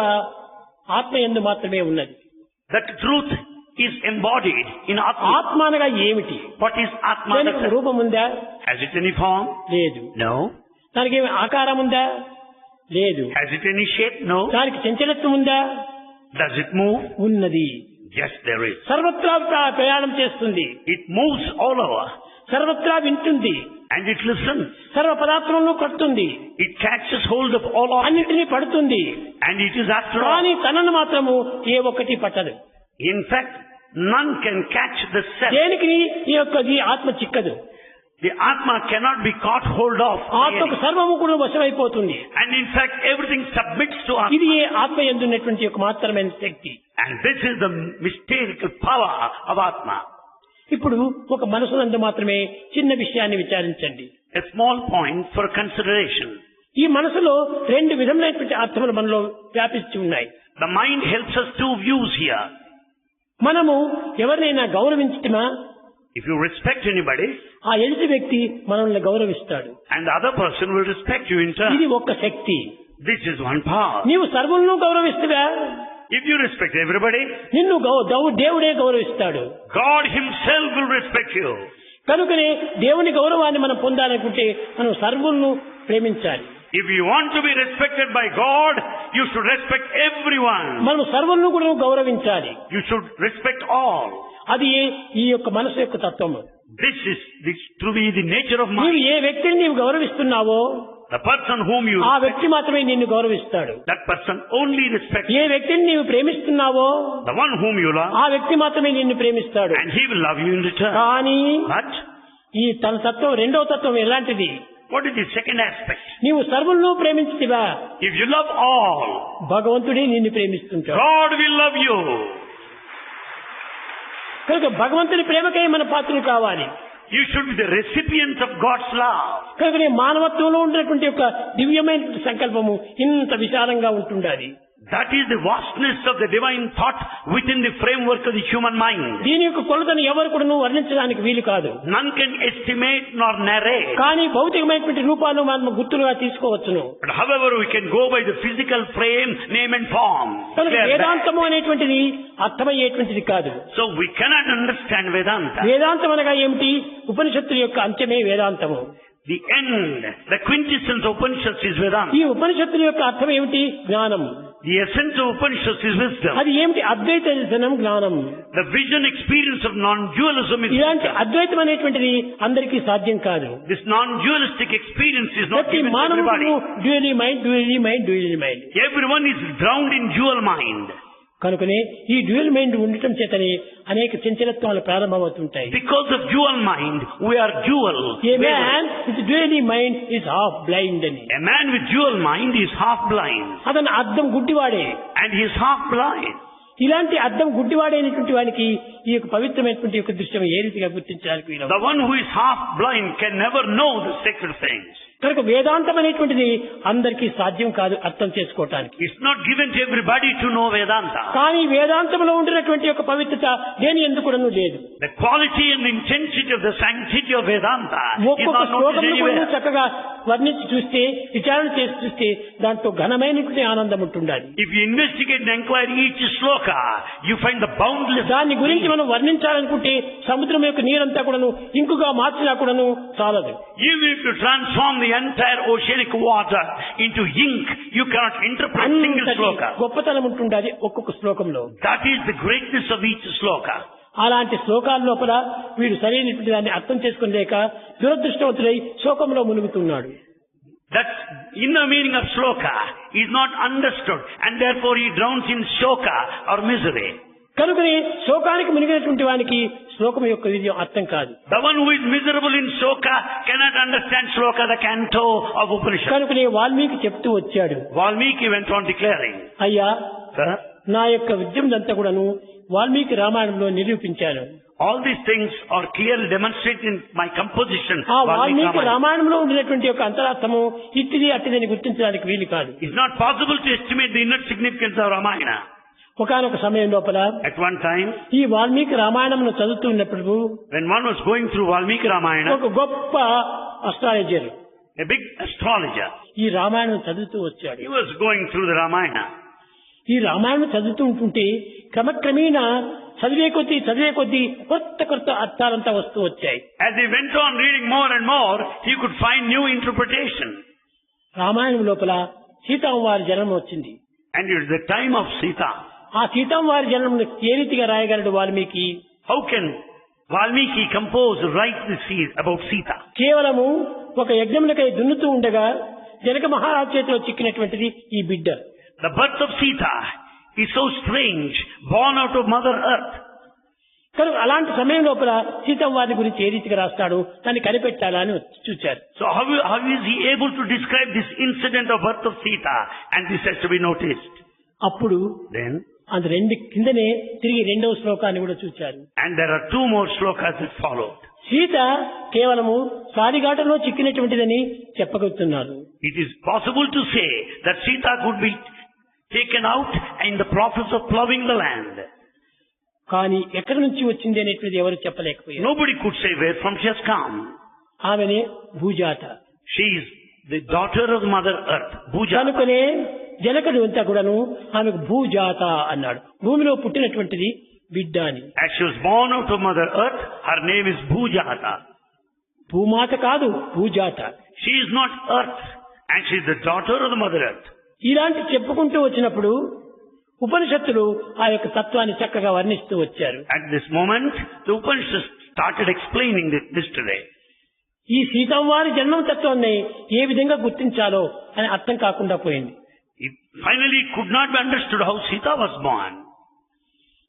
ఆత్మయందు మాత్రమే ఉన్నది. That truth is embodied in Atma. ఆత్మ అనగా ఏమిటి? What is Atma? దానికి ఒక రూపం ఉందా? Has it any form? లేదు. No. దానికి ఏమి ఆకారం ఉందా? లేదు. Has it any shape? No. దానికి చంచలత్వం ఉందా? Does it move? ఉన్నది. Yes, there is. సర్వత్రా ప్రయాణం చేస్తుంది, It moves all over సర్వత్రా వింటుంది, and it listens. సర్వ పదార్థంలో కడుతుంది, It catches hold of all of it అన్నింటినీ పడుతుంది. and it is after all. కానీ తనను మాత్రము ఏ ఒక్కటి పట్టదు. In fact, none can catch the self. దేనికి ఈ యొక్క ఈ ఆత్మ చిక్కదు. The Atma cannot be caught hold of. ఆత్మకు సర్వము కూడా వశమైపోతుంది. And in fact, everything submits to Atma. ఇది ఏ ఆత్మ యందున్నటువంటి యొక్క మాత్రమైన శక్తి. And this is the mystical power of Atma. ఇప్పుడు ఒక మనసునందు మాత్రమే చిన్న విషయాన్ని విచారించండి. A small point for consideration. ఈ మనసులో రెండు విధములైనటువంటి అర్థములు మనలో వ్యాపించి ఉన్నాయి. The mind helps us two views here. మనము ఎవరినైనా గౌరవించటమా? If you respect anybody, ఆ ఎదుటి వ్యక్తి మనల్ని గౌరవిస్తాడు. and the other person will respect you in turn. ఇది ఒక్క శక్తి. This is one power. నీవు సర్వులను గౌరవిస్తావా? If you respect everybody, నిన్ను దేవుడే గౌరవిస్తాడు. God himself will respect you. కనుకనే దేవుని గౌరవాన్ని మనం పొందాలనుకుంటే మనం సర్వులను ప్రేమించాలి. If you want to be respected by God, you should respect everyone. మనం సర్వులను కూడా గౌరవించాలి. You should respect all. అది ఈ యొక్క మనసు యొక్క తత్వము. This to be the nature of నీవు mind. ఏ వ్యక్తిని నీవు గౌరవిస్తున్నావో The person whom you ఆ respect, వ్యక్తి మాత్రమే నిన్ను గౌరవిస్తాడు. that person only respects ఏ వ్యక్తిని నీవు ప్రేమిస్తున్నావో the one whom you love, ఆ వ్యక్తి మాత్రమే నిన్ను ప్రేమిస్తాడు. and he will love you in return. కానీ But ఈ తన తత్వం రెండవ తత్వం ఎలాంటిది? What is the second aspect? నీవు సర్వులను ప్రేమించితివా, If you love all, భగవంతుడే నిన్ను ప్రేమిస్తుంటాడు. God will love you. కనుక భగవంతుని ప్రేమకై మన పాత్రలు కావాలి. You should be the recipient of God's love. కనుక మానవత్వంలో ఉన్నటువంటి ఒక దివ్యమైన సంకల్పము ఇంత విశాలంగా ఉంటుండాలి. That is the vastness of the divine thought within the framework of the human mind. దీని యొక్క కొలతను ఎవరు కూడా వర్ణించడానికి వీలు కాదు. None can estimate nor narrate. కానీ భౌతికమైనటువంటి రూపాలను మనం గుర్తులుగా తీసుకోవచ్చును. But however we can go by the physical frame, name and form. కనుక వేదాంతము అనేటువంటిది అర్థమయ్యేటువంటిది కాదు. So we cannot understand Vedanta. వేదాంతం అనగా ఏమిటి? ఉపనిషత్తుల యొక్క అంత్యమే వేదాంతము. The end, the quintessence of Upanishads is Vedanta. ఈ ఉపనిషత్తుల యొక్క అర్థం ఏమిటి? జ్ఞానం. The essence of Upanishads is wisdom. అది ఏమిటి? అద్వైత దర్శనం జ్ఞానం. The vision experience of non-dualism is ఇలాంటి wisdom. అద్వైతం అనేటువంటిది అందరికీ సాధ్యం కాదు. This non-dualistic experience is not ప్రతి given to మానవుడు everybody. డ్యూయలీ mind, డ్యూయలీ mind, డ్యూయలీ mind. Everyone is drowned in dual mind. కనుకనే ఈ డ్యూయల్ మైండ్ ఉండటం చేతనే అనేక చంచలత్వాలు ప్రారంభమవుతుంటాయి. Because of dual mind, we are dual. A man with డ్యూయలీ mind is half blind అని. A man with dual mind is half blind. అతను అద్దం గుడ్డివాడే. And he is half blind. ఇలాంటి అద్దం గుడ్డివాడైనటువంటి వానికి ఈ యొక్క పవిత్రమైనటువంటి యొక్క దృశ్యం ఏ రీతిగా గుర్తించడానికి వీలు? The one who is half blind can never know the sacred things. కనుక వేదాంతం అనేటువంటిది అందరికీ సాధ్యం కాదు అర్థం చేసుకోవటానికి. It's not given to everybody to know Vedanta. కానీ వేదాంతంలో ఉండినటువంటి యొక్క పవిత్రత దేని ఎందుకును లేదు. The quality and intensity of the sanctity of Vedanta is ఒక్కొక్క not noticed శ్లోకంలో anywhere. చక్కగా వర్ణించి చూస్తే, విచారణ చేసి చూస్తే దాంట్లో ఘనమైనటువంటి ఆనందం ఉంటుండాలి. If you investigate and inquire each sloka, you find the boundless. దాని గురించి మనం వర్ణించాలనుకుంటే సముద్రం యొక్క నీరంతా కూడాను ఇంకుగా మార్చినా కూడాను చాలదు. Even if you transform the entire oceanic water into ink, you cannot interpret single అంతటి sloka. గొప్పతనం ఉంటుండాలి ఒక్కొక్క శ్లోకంలో. That is the greatness of each sloka. అలాంటి శ్లోకాల లోపల వీడు సరైనటువంటి దాన్ని అర్థం చేసుకోలేక దురదృష్టవంతుడై శోకంలో మునుగుతున్నాడు. That inner meaning of sloka is not understood, and therefore he drowns in shoka or misery. కనుకనే శోకానికి మునిగినటువంటి వానికి శ్లోకం యొక్క విజయం అర్థం కాదు. The one who is miserable in shoka cannot understand sloka, the canto of Upanishad. కనుకనే వాల్మీకి చెప్తూ వచ్చాడు, Valmiki went on declaring, అయ్యా Sir, నా యొక్క విద్యమంతా కూడాను వాల్మీకి రామాయణంలో నిరూపించాను. all these things are clearly demonstrated in my composition. ఆ Valmiki వాల్మీకి Ramayana. రామాయణంలో ఉండినటువంటి యొక్క అంతరార్థము ఇట్టిది అట్టిదని గుర్తించడానికి వీలు కాదు. It's not possible to estimate the inner significance of Ramayana. ఒకానొక సమయం లోపల At one time, ఈ వాల్మీకి రామాయణమును చదువుతున్నప్పుడు when one was going through Valmiki Ramayana, ఒక గొప్ప అస్ట్రాలజర్ a big astrologer, ఈ రామాయణం చదువుతూ వచ్చాడు. he was going through the Ramayana. ఈ రామాయణం చదువుతూ ఉంటుంటే క్రమక్రమేణా చదివే కొద్దీ కొత్త అర్థాలంతా వస్తూ వచ్చాయి. As he went on reading more and more, he could find new interpretation. Ramayanam లోపల సీతామ్మవారి జన్మ వచ్చింది. And it was the time of Sita. ఆ సీతామ్మవారి జన్మను ఏ రీతిగా రాయగలడు Valmiki? How can Valmiki compose, write this about Sita? కేవలము ఒక యజ్ఞములకై దున్నుతూ ఉండగా జనక మహారాజు చేతిలో చిక్కినటువంటిది ఈ బిడ్డ. The birth of Sita is so strange, born out of Mother Earth. కనుక అలాంటి సమయం లోపల సీతమ్మవారి గురించి ఏ రీతిగా రాస్తాడు, దాన్ని కనిపెట్టాలా అని చూచారు. So how is he able to describe this incident of birth of Sita? And this has to be noticed. అప్పుడు Then, అది రెండు కిందనే తిరిగి రెండవ శ్లోకాన్ని కూడా చూచారు. and there are two more slokas that followed. Sita కేవలము సారిఘాటలో చిక్కినటువంటిదని చెప్పగలుగుతున్నారు. It is possible to say that Sita could be taken out in the process of plowing the land. కానీ ఎక్కడి నుంచి వచ్చింది అనేటువంటిది ఎవరు చెప్పలేకపోయారు. Nobody could say where from she has come. ఆమెనే భూజాత. She is the daughter of Mother Earth, Bhuja. కనుకనే జనకుడు అంతా కూడాను ఆమెకు భూజాత అన్నాడు. భూమిలో పుట్టినటువంటిది బిడ్డ అని. As she was born out of Mother Earth, her name is Bhujata. భూమాత కాదు, భూజాత. She is not Earth, and she is the daughter of the Mother Earth. ఇలాంటి చెప్పుకుంటూ వచ్చినప్పుడు ఉపనిషత్తులు ఆ యొక్క తత్వాన్ని చక్కగా వర్ణిస్తూ వచ్చారు. At this moment, the Upanishads started explaining this today. ఈ సీతమ్మవారి జన్మ తత్వాన్ని ఏ విధంగా గుర్తించాలో అని అర్థం కాకుండా పోయింది. It finally could not be understood how Sita was born.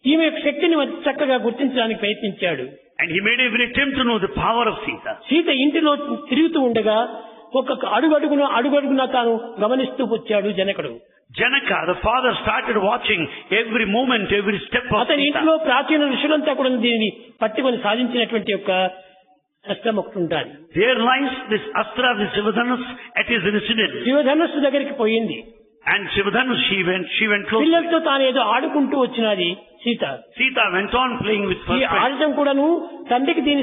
ఈమె యొక్క శక్తిని చక్కగా గుర్తించడానికి ప్రయత్నించాడు. And he made every attempt to know the power of Sita. Sita ఇంటిలో తిరుగుతూ ఉండగా ఒక్కొక్క అడుగడుగున తాను గమనిస్తూ వచ్చాడు జనకుడు. Janaka, the father, started watching every movement, every step of అతని Sita. ఇంట్లో ప్రాచీన ఋషులంతా కూడా దీనిని పట్టుకొని సాధించినటువంటి యొక్క అస్త్రం ఒకటి ఉంటారు. There lies this Astra, this Shivadhanus at his residence. శివధనుస్సు దగ్గరికి పోయింది. And Shivadhanus, she went close. పిల్లలతో తాను ఏదో ఆడుకుంటూ వచ్చినది Sita. Sita went on playing with ఈ first friend. ఆడటం కూడాను తండ్రికి దీని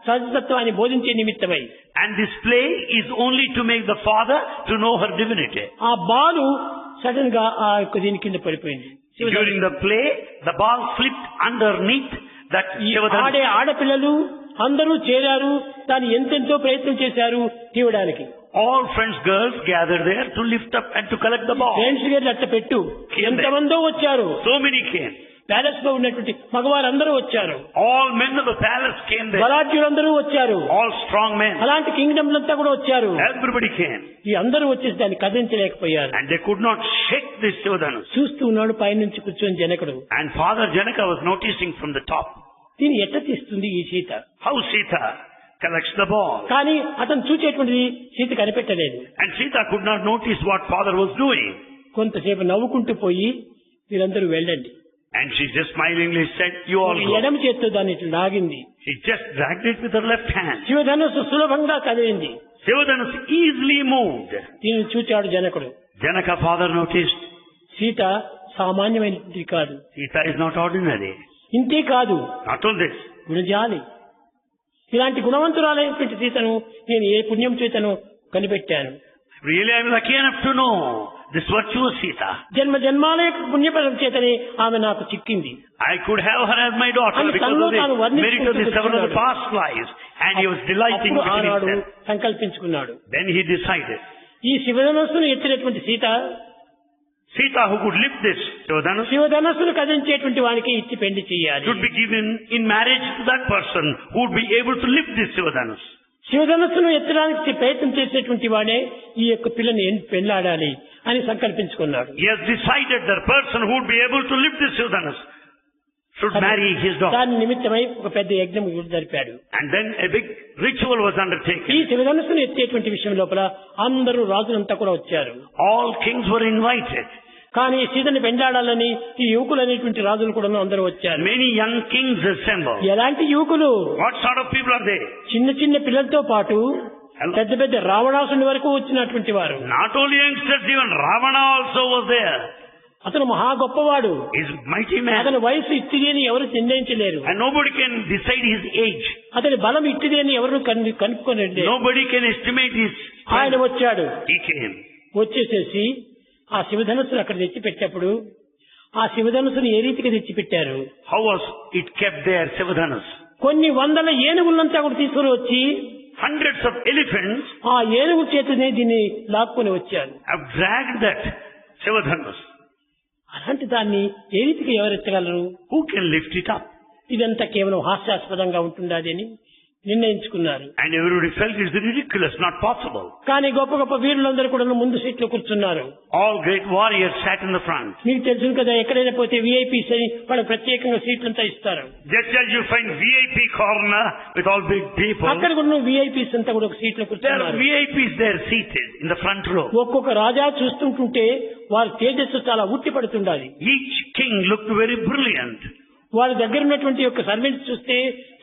సహజతత్వాన్ని బోధించే నిమిత్తమై. And this play is only to make the father to know her divinity. ఆ బాలు సడన్ గా ఆ యొక్క దీని కింద పడిపోయింది. During the play, the ball slipped underneath that ఈ Shivadhanus. ఆడే ఆడపిల్లలు అందరూ చేరారు, దాన్ని ఎంతెంతో ప్రయత్నం చేశారు తీయడానికి. All friends, girls gathered there to lift up and to collect the ball. Friends గారు అట్ట పెట్టు, ఎంతమందో వచ్చారు. So many came. ప్యాలెస్ లో ఉన్నటువంటి మగవారందరూ వచ్చారు. All men of the palace came there. బలాఢ్యులందరూ వచ్చారు. All strong men. అలాంటి కింగ్డమ్ అంతా కూడా వచ్చారు. Everybody came. ఈ అందరూ వచ్చేసి దాన్ని కదిలించలేకపోయారు. And they could not shake this Shivadhanus. చూస్తూ ఉన్నాడు పైనుంచి కూర్చొని జనకుడు. And Father Janaka was noticing from the top. దీన్ని ఎట్ట తీస్తుంది ఈ Sita. How Sita collects the ball. కానీ అతను చూచేటువంటిది Sita కనిపెట్టలేదు. And Sita could not notice what father was doing. కొంతసేపు నవ్వుకుంటూ పోయి మీరందరూ వెళ్ళండి. And she just smilingly said, you all go. ఎడమ చేత్తో దాన్ని ఇట్లా లాగింది. She just dragged it with her left hand. శివధనుస్సు సులభంగా కదిలింది. Shivadhanus easily moved. దీన్ని చూచాడు జనకుడు. Janaka father noticed, సీత సామాన్యమైనది కాదు. Sita is not ordinary. ఇంతే కాదు, Not only this. గుణజాలి. ఇలాంటి గుణవంతురాలైనటువంటి సీతను నేను ఏ పుణ్యం చేతను కనిపెట్టాను. Really, I am lucky enough to know this virtuous Sita. జన్మ జన్మాల యొక్క పుణ్యఫలం చేతనే ఆమె నాకు చిక్కింది. I could have her as my daughter అని because తనలో of తాను the merit of the seven of the వర్ణించుకుంటూ past lives. And he was delighting అప్పుడు within ఆనాడు himself. సంకల్పించుకున్నాడు. Then he decided, ఈ శివధనస్సును ఎత్తినటువంటి Sita Sita who could lift this Shivadhanus శివధనస్సును కదిలించేటువంటి వానికి ఇచ్చి పెళ్లి చేయాలి. should be given in marriage to that person who would be able to lift this Shivadhanus. శివధనస్సును ఎత్తడానికి ప్రయత్నం చేసేటువంటి వాడే ఈ యొక్క పిల్లని పెళ్లాడాలి అని సంకల్పించుకున్నాడు. He has decided the person who would be able to lift this Shivadhanus should marry his daughter. దాని నిమిత్తమై ఒక పెద్ద యజ్ఞం జరిపాడు. And then a big ritual was undertaken. ఈ శివధనస్సును ఎత్తేటువంటి విషయం లోపల అందరూ రాజులంతా కూడా వచ్చారు. All kings were invited. కానీ సీతని పెండాడాలని ఈ యువకులు అనేటువంటి రాజులు కూడా అందరూ వచ్చారు. Many young kings assembled. ఎలాంటి యువకులు? What sort of people are they? చిన్న చిన్న పిల్లలతో పాటు పెద్ద పెద్ద రావణాసుని వరకు వచ్చినటువంటి వారు. Not only youngsters, even Ravana also was there. అతను మహా గొప్పవాడు. He's a mighty man. అతని వయసు ఇట్టిది అని ఎవరు నిర్ణయించలేరు. And nobody can decide his age. అతని బలం ఇట్టిది అని ఎవరు కనుక్కోలేదు. Nobody can estimate his ఆయన strength. వచ్చాడు. He came. వచ్చేసేసి ఆ శివధనుస్సును అక్కడ తెచ్చిపెట్టినప్పుడు ఆ శివధనుస్సును ఏ రీతిగా తెచ్చిపెట్టారు? How was it kept there, Shivadhanus? కొన్ని వందల ఏనుగులంతా కూడా తీసుకుని వచ్చి Hundreds of elephants ఆ ఏనుగు చేతనే దీన్ని లాక్కొని వచ్చారు. have dragged that Shivadhanus. అలాంటి దాన్ని ఏ రీతిగా ఎవరెత్తగలరు? Who can lift it up? ఇదంతా కేవలం హాస్యాస్పదంగా ఉంటుందని నిర్ణయించుకున్నారు. And everybody felt it's ridiculous, not possible. కానీ గొప్ప గొప్ప వీరులందరూ కూడా ముందు సీట్లో కూర్చున్నారు. All great warriors sat in the front. మీకు తెలుసు కదా, ఎక్కడైనా పోతే విఐపీస్ అని వాళ్ళకి ప్రత్యేకంగా సీట్లంతా ఇస్తారు. Just as you find VIP corner with all big people, అక్కడ కూడా విఐపీస్ అంతా కూడా ఒక సీట్లో there are కూర్చున్నారు. VIPs there seated in the front row. ఒక్కొక్క రాజా చూస్తుంటుంటే వారి తేజస్సు చాలా ఉట్టి పడుతుండాలి. Each king looked very brilliant. వారి దగ్గర ఉన్నటువంటి యొక్క సర్వెంట్స్ చూస్తే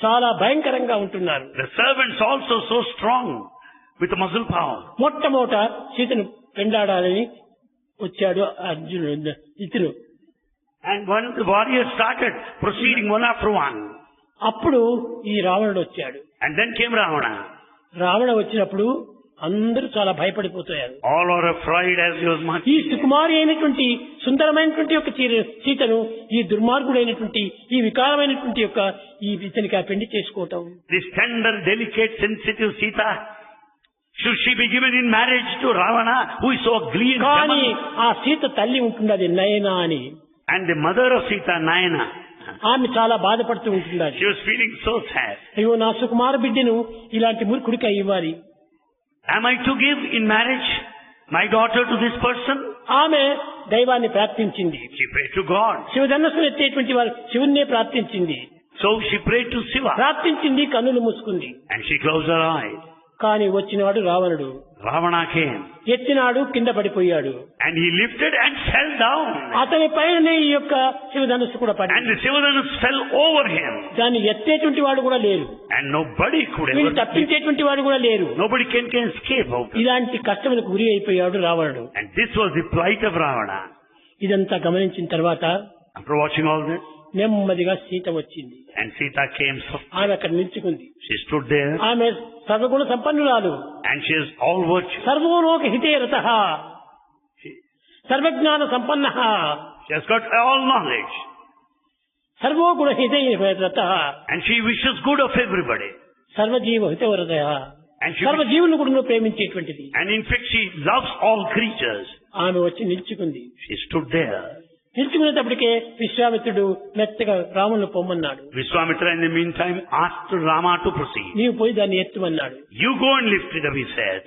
చాలా భయంకరంగా ఉంటున్నారు. The servants also so strong with the muscle power. మొట్టమొదట సీతను పెండాడాలని వచ్చాడు అర్జునుడు ఇతను. And when the warriors started proceeding one after one. అప్పుడు ఈ రావణుడు వచ్చాడు. And then came Ravana. Ravana వచ్చినప్పుడు అందరూ చాలా భయపడిపోతారు. All are afraid as he was ఈ marching. సుకుమారి అయినటువంటి సుందరమైనటువంటి యొక్క సీతను ఈ దుర్మార్గుడైనటువంటి ఈ వికారమైనటువంటి యొక్క ఈ ఇతనికి ఆ పెళ్లి చేసుకోవటం. This tender, delicate, sensitive Sita, should she be given in marriage to Ravana, who is so ugly and కానీ demon? ఆ సీత తల్లి ఉంటున్నది నయన అని. And the mother of Sita, Nayana, ఆమె చాలా బాధపడుతూ ఉంటున్నది. she was feeling so sad. అయ్యో, నా సుకుమార బిడ్డను ఇలాంటి మూర్ఖుడికి ఇవ్వాలి. Am I to give in marriage my daughter to this person? ఆమె దైవాన్ని ప్రార్థించింది. She prayed to God. శివధనస్సును ఎత్తేటువంటి వారు శివున్నే ప్రార్థించింది. So she prayed to Shiva. ప్రార్థించింది, కన్నులు మూసుకుంది. And she closed her eyes. కానీ వచ్చినవాడు రావణుడు. Ravana came ఎత్తినాడు, కింద పడిపోయాడు. and he lifted and fell down. అతని పైన ఈ యొక్క శివధనుస్సు కూడా And పడింది. the Sivadhanus fell over him. దాన్ని ఎత్తేటువంటి వాడు కూడా లేరు, And nobody could వీళ్ళు ever, తప్పించేటువంటి వాడు కూడా లేరు. nobody can escape out of it. ఇలాంటి కష్టములకు గురి అయిపోయాడు రావణుడు. And this was the plight of Ravana. ఇదంతా గమనించిన తర్వాత After watching all this, నెమ్మదిగా సీత వచ్చింది. and Sita came, ఆమె అక్కడ నిల్చుకుంది. she stood there, ఆమె సర్వగుణ సంపన్నురాలు, and she has all virtue. సర్వోలోక హితే రతః, సర్వజ్ఞాన సంపన్నః, She has got all knowledge, సర్వోగుణ హితే రతః, and she wishes good of everybody. సర్వజీవ హితవరదః, And she, సర్వజీవులను కూడా ప్రేమించేటువంటిది. and in fact she loves all creatures. ఆమె వచ్చి నిల్చుకుంది. She stood there. నిల్చుకునేటప్పటికే విశ్వామిత్రుడు మెత్తగా రాములను పొమ్మన్నాడు. Vishwamitra in the meantime asked Rama to proceed. నీవు పోయి దాన్ని ఎత్తుమన్నాడు. You go and lift it up, he said.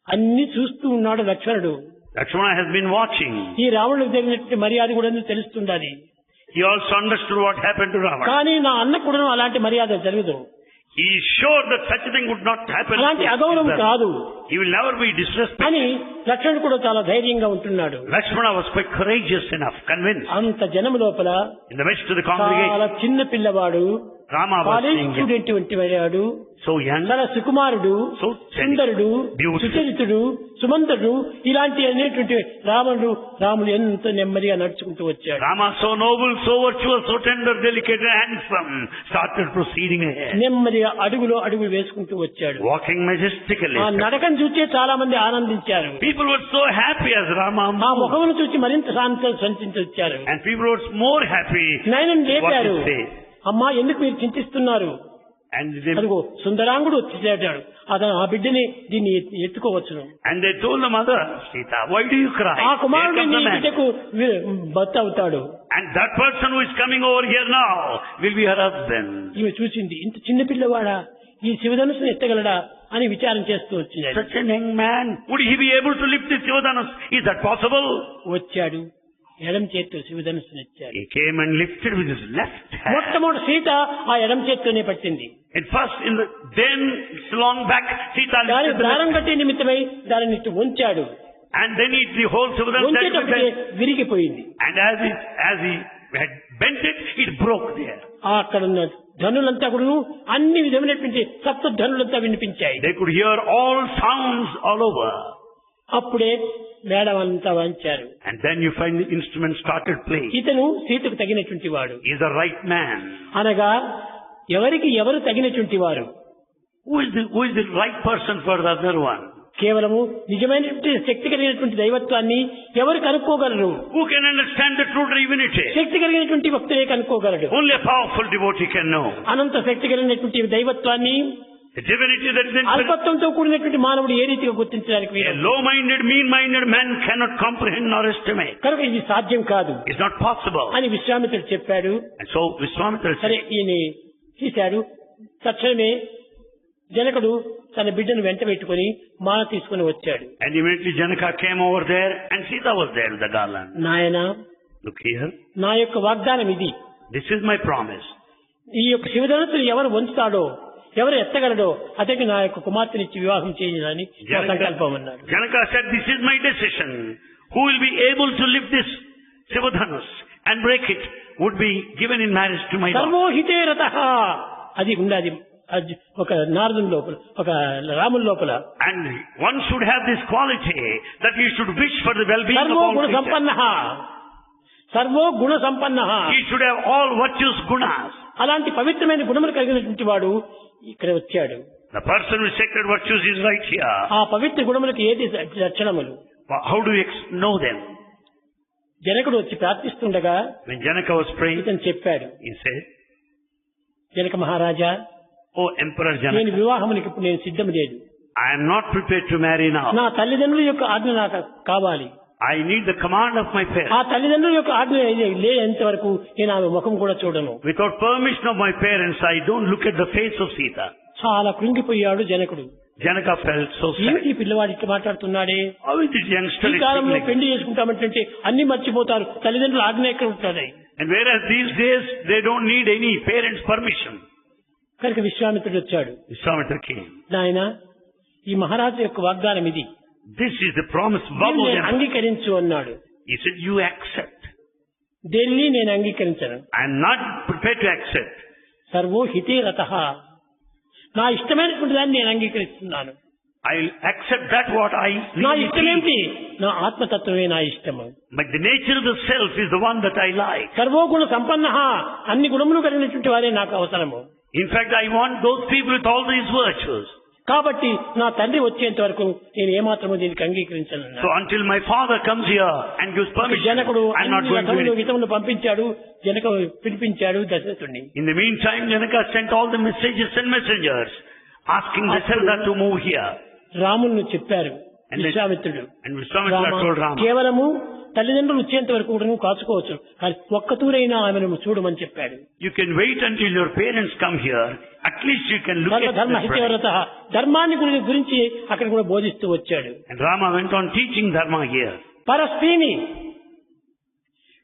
అన్ని చూస్తూ ఉన్నాడు లక్ష్మణుడు. Lakshmana has been watching. ఈ రావణుడికి జరిగినటువంటి మర్యాద కూడా తెలుస్తుండాలి. He also understood what happened to Ravana. కానీ నా అన్న కూడా అలాంటి మర్యాద జరగదు. He is sure that such a thing would not happen. అలాంటి అగౌరవం కాదు He will never be disrespected. అని లక్ష్మణుడు కూడా చాలా ధైర్యంగా ఉంటున్నాడు. Lakshmana was quite courageous enough, convinced. అంత జనము లోపల In the midst of the చాలా congregation, చిన్న పిల్లవాడు, Rama was college saying, student వంటి వాడు, so young, చాలా సుకుమారుడు, so సుందరుడు, beautiful. సుచరితుడు, సుమంతుడు, ఇలాంటి అనేటువంటి రాముడు ఎంతో నెమ్మదిగా నడుచుకుంటూ వచ్చాడు. Rama so noble, so virtuous, so tender, delicate and handsome, started proceeding ahead, నెమ్మదిగా అడుగులో అడుగు వేసుకుంటూ వచ్చాడు. walking majestically. ఆ నడకను చూసే చాలా మంది ఆనందించారు. People were so happy as Rama ఆ moved. ముఖమును చూసి మరింత సంచించారు. And people were more happy. నాయన లేపారు. What he said. అమ్మా ఎందుకు మీరు చింతిస్తున్నారు? And they, అదిగో సుందరాంగుడు వచ్చేసాడు, అతను ఆ బిడ్డని దీన్ని ఎత్తుకోవచ్చును. and they told the mother, Sita, why do you cry? ఆ Here కుమారుడు comes నీ the man. బిడ్డకు భర్త అవుతాడు. And that person who is coming over here now will be her husband. ఈమె చూసింది, ఇంత చిన్న పిల్లవాడా ఈ శివధనుసును ఎత్తగలడా అని విచారం చేస్తూ వచ్చింది. Such a young man, would he be able to lift this Sivadhanus? Is that possible? వచ్చాడు, ఎడం చేత్తో శివధనుసును ఎత్తాడు. He came and lifted with his left hand. మొట్టమొదటి సీత ఆ ఎడం చేత్తోనే పట్టింది. At first, then long back, Sita దాని lifted the దారం left, కట్టే నిమిత్తమై దానిని ఇటు వంచాడు. and then the whole Sivadhanus, వంచేటప్పటికే విరిగిపోయింది. and as he had bent it, it broke there. అక్కడ ఉన్న ధనులంతా కూడా అన్ని విధమైనటువంటి సప్త ధనులంతా వినిపించాయి. They could hear all sounds all over. అప్పుడే మేడం అంతా వంచారు. And then you find the instrument started playing. ఇతను సీతకు తగినటువంటి వాడు. He is the right man. అనగా ఎవరికి ఎవరు తగినటువంటి వారు? Who is the right person for the other one? కేవలము నిజమైనటువంటి శక్తి కలిగినటువంటి దైవత్వాన్ని ఎవరు కనుక్కోగలరు? Who can understand the true divinity? శక్తి కలిగినటువంటి భక్తులే కనుక్కోగలడు. Only a powerful devotee can know. అనంత శక్తి కలిగినటువంటి దైవత్వాన్ని The divinity that is in అల్పత్వంతో కూడినటువంటి మానవుడు ఏ రీతిగా గుర్తించడానికి a వీలు? low-minded, mean-minded man cannot comprehend nor estimate. కనుక ఇది సాధ్యం కాదు It's not possible. అని విశ్వామిత్రుడు చెప్పాడు. And so Vishwamitra సరే said, ఈయన తీశాడు. తక్షణమే జనకుడు తన బిడ్డను వెంట పెట్టుకుని మాల తీసుకుని వచ్చాడు. and immediately Janaka came over there and Sita was there with the garland. నాయన, Look here, నా యొక్క వాగ్దానం ఇది. this is my promise. ఈ యొక్క శివధనుసును ఎవరు వంచుతాడో, ఎవరు ఎత్తగలడో అతనికి నా యొక్క కుమార్తెనిచ్చి వివాహం చేయాలని నా సంకల్పం అన్నాడు. Janaka said, this is my decision. Who will be able to lift this Sivadhanus and break it would be given in marriage to my daughter. సర్వోహితే రతః అది ఉండాలి ఒక నారదుని లోపల, ఒక రాముని లోపల. And one should have this quality that he should wish for the well-being of servo all Guna creatures. సంపన్నః, servo Guna సంపన్నః, He should have all virtues, gunas. అలాంటి పవిత్రమైన గుణములు కలిగినటువంటి వాడు ఇక్కడ వచ్చాడు. The person with sacred virtues is right here. ఆ పవిత్ర గుణములకు ఏది లక్షణములు? How do you know them? జనకుడు వచ్చి ప్రార్థిస్తుండగా When Janaka was praying, ఇతను చెప్పాడు, he said, Janaka Maharaja, Oh Emperor నేను Janaka, వివాహమునికి ఇప్పుడు నేను సిద్ధం లేదు. I am not prepared to marry now. నా తల్లిదండ్రుల యొక్క ఆజ్ఞ నాకు కావాలి. I need the command of my ఆ parents. తల్లిదండ్రుల యొక్క ఆజ్ఞ లేనంత వరకు నేను ఆమె ముఖం కూడా చూడను. Without permission of my parents, I don't look at the face of Sita. చాలా కృంగిపోయాడు జనకుడు. Janaka felt so sad. ఏమిటి ఈ పిల్లవాడు ఇట్లా మాట్లాడుతున్నాడే? How is this youngster ఈ is కాలంలో like పెళ్లి చేసుకుంటామంటే అన్ని మర్చిపోతారు, తల్లిదండ్రుల ఆజ్ఞ ఎక్కడ ఉంటుంది? And whereas these days, they don't need any parents' permission. కనుక విశ్వామిత్రుడు వచ్చాడు. Vishwamitra came. నాయన, ఈ మహారాజు యొక్క వాగ్దానం ఇది. This is the promise vow of నేను the emperor. అంగీకరించు అన్నాడు. He said, you accept. దేన్ని నేను అంగీకరించను. I am not prepared to accept. సర్వో హితే రతః. నా ఇష్టమైనటువంటి దాన్ని నేను అంగీకరిస్తున్నాను. I'll accept that what I నా really ఇష్టమేమిటి? feel. నా ఆత్మతత్వమే నా ఇష్టము. But the nature of the self is the one that I like. సర్వోగుణ సంపన్న, అన్ని గుణములు కలిగినటువంటి వారే నాకు అవసరము. In fact, I want those people with all these virtues. కాబట్టి నా తండ్రి వచ్చేంత వరకు నేను ఏమాత్రము దీనికి అంగీకరించను. So until my father comes here and gives permission, జనకుడు I'm not అన్ని going to do రథములు it. హితములు పంపించాడు. జనక పిలిపించాడు దశరథుడిని. In the meantime, Janaka sent all the messages and messengers asking Dasharatha to move here. రాముని చెప్పారు And then- విశ్వామిత్రుడు. And Vishwamitra told Rama, కేవలము తల్లిదండ్రులు వచ్చేంత వరకు కూడా నువ్వు కాచుకోవచ్చు, కానీ ఒక్క తూరైనా ఆమెను చూడమని చెప్పాడు. you can wait until your parents come here. At least you can look at ధర్మ the bride. హితవ్రత, ధర్మాన్ని గురించి అక్కడ కూడా బోధిస్తూ వచ్చాడు. And Rama went on teaching Dharma here. పరస్త్రీని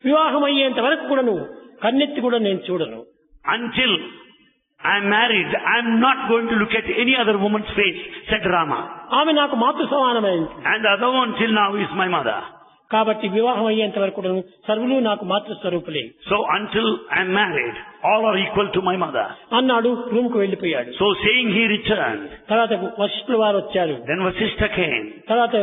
వివాహం అయ్యేంత వరకు కూడా నువ్వు కన్నెత్తి కూడా నేను చూడను. Until I am married, I am not going to look at any other woman's face, said Rama. ఆమె నాకు మాతృ సమానమైంది. And the other one till now is my mother. కాబట్టి వివాహం అయ్యేంత వరకు కూడా సర్వులు నాకు మాతృ స్వరూపులే So until I am married, all are equal to my mother. అన్నాడు. రూమ్ కు వెళ్లిపోయాడు. So saying, he returned. తర్వాత వశిష్ఠుల వారు వచ్చారు. Then Vasishtha came. తర్వాత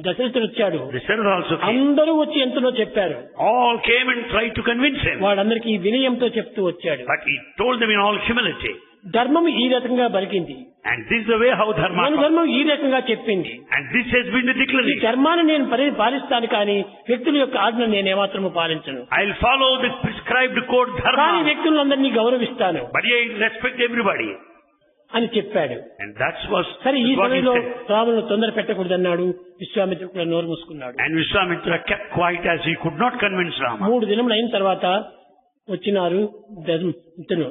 దశరథుడు వచ్చాడు. Dasharatha also came. అందరూ వచ్చి ఎంతనో చెప్పారు. All came and tried to convince him. వాడందరికీ వినయంతో చెప్తూ వచ్చాడు. But he told them in all humility. ధర్మం ఈ రకంగా బలికింది, And this is the way how Dharma మన comes. ధర్మం ఈ రకంగా చెప్పింది. And this has been the ఈ declaration. ధర్మాన్ని నేను పాలిస్తాను కానీ వ్యక్తుల యొక్క ఆజ్ఞ నేను ఏమాత్రము పాలించను. I'll follow the prescribed code కానీ Dharma. వ్యక్తులందరినీ గౌరవిస్తాను But I respect everybody. అని చెప్పాడు. And that was సరే ఈ what he సమయంలో said. రామును తొందర పెట్టకూడదన్నాడు. విశ్వామిత్రుడు కూడా నోరు మూసుకున్నాడు. And Vishwamitra kept quiet as he could not convince Rama. 3 దినములు అయిన తర్వాత వచ్చినారు ఇతను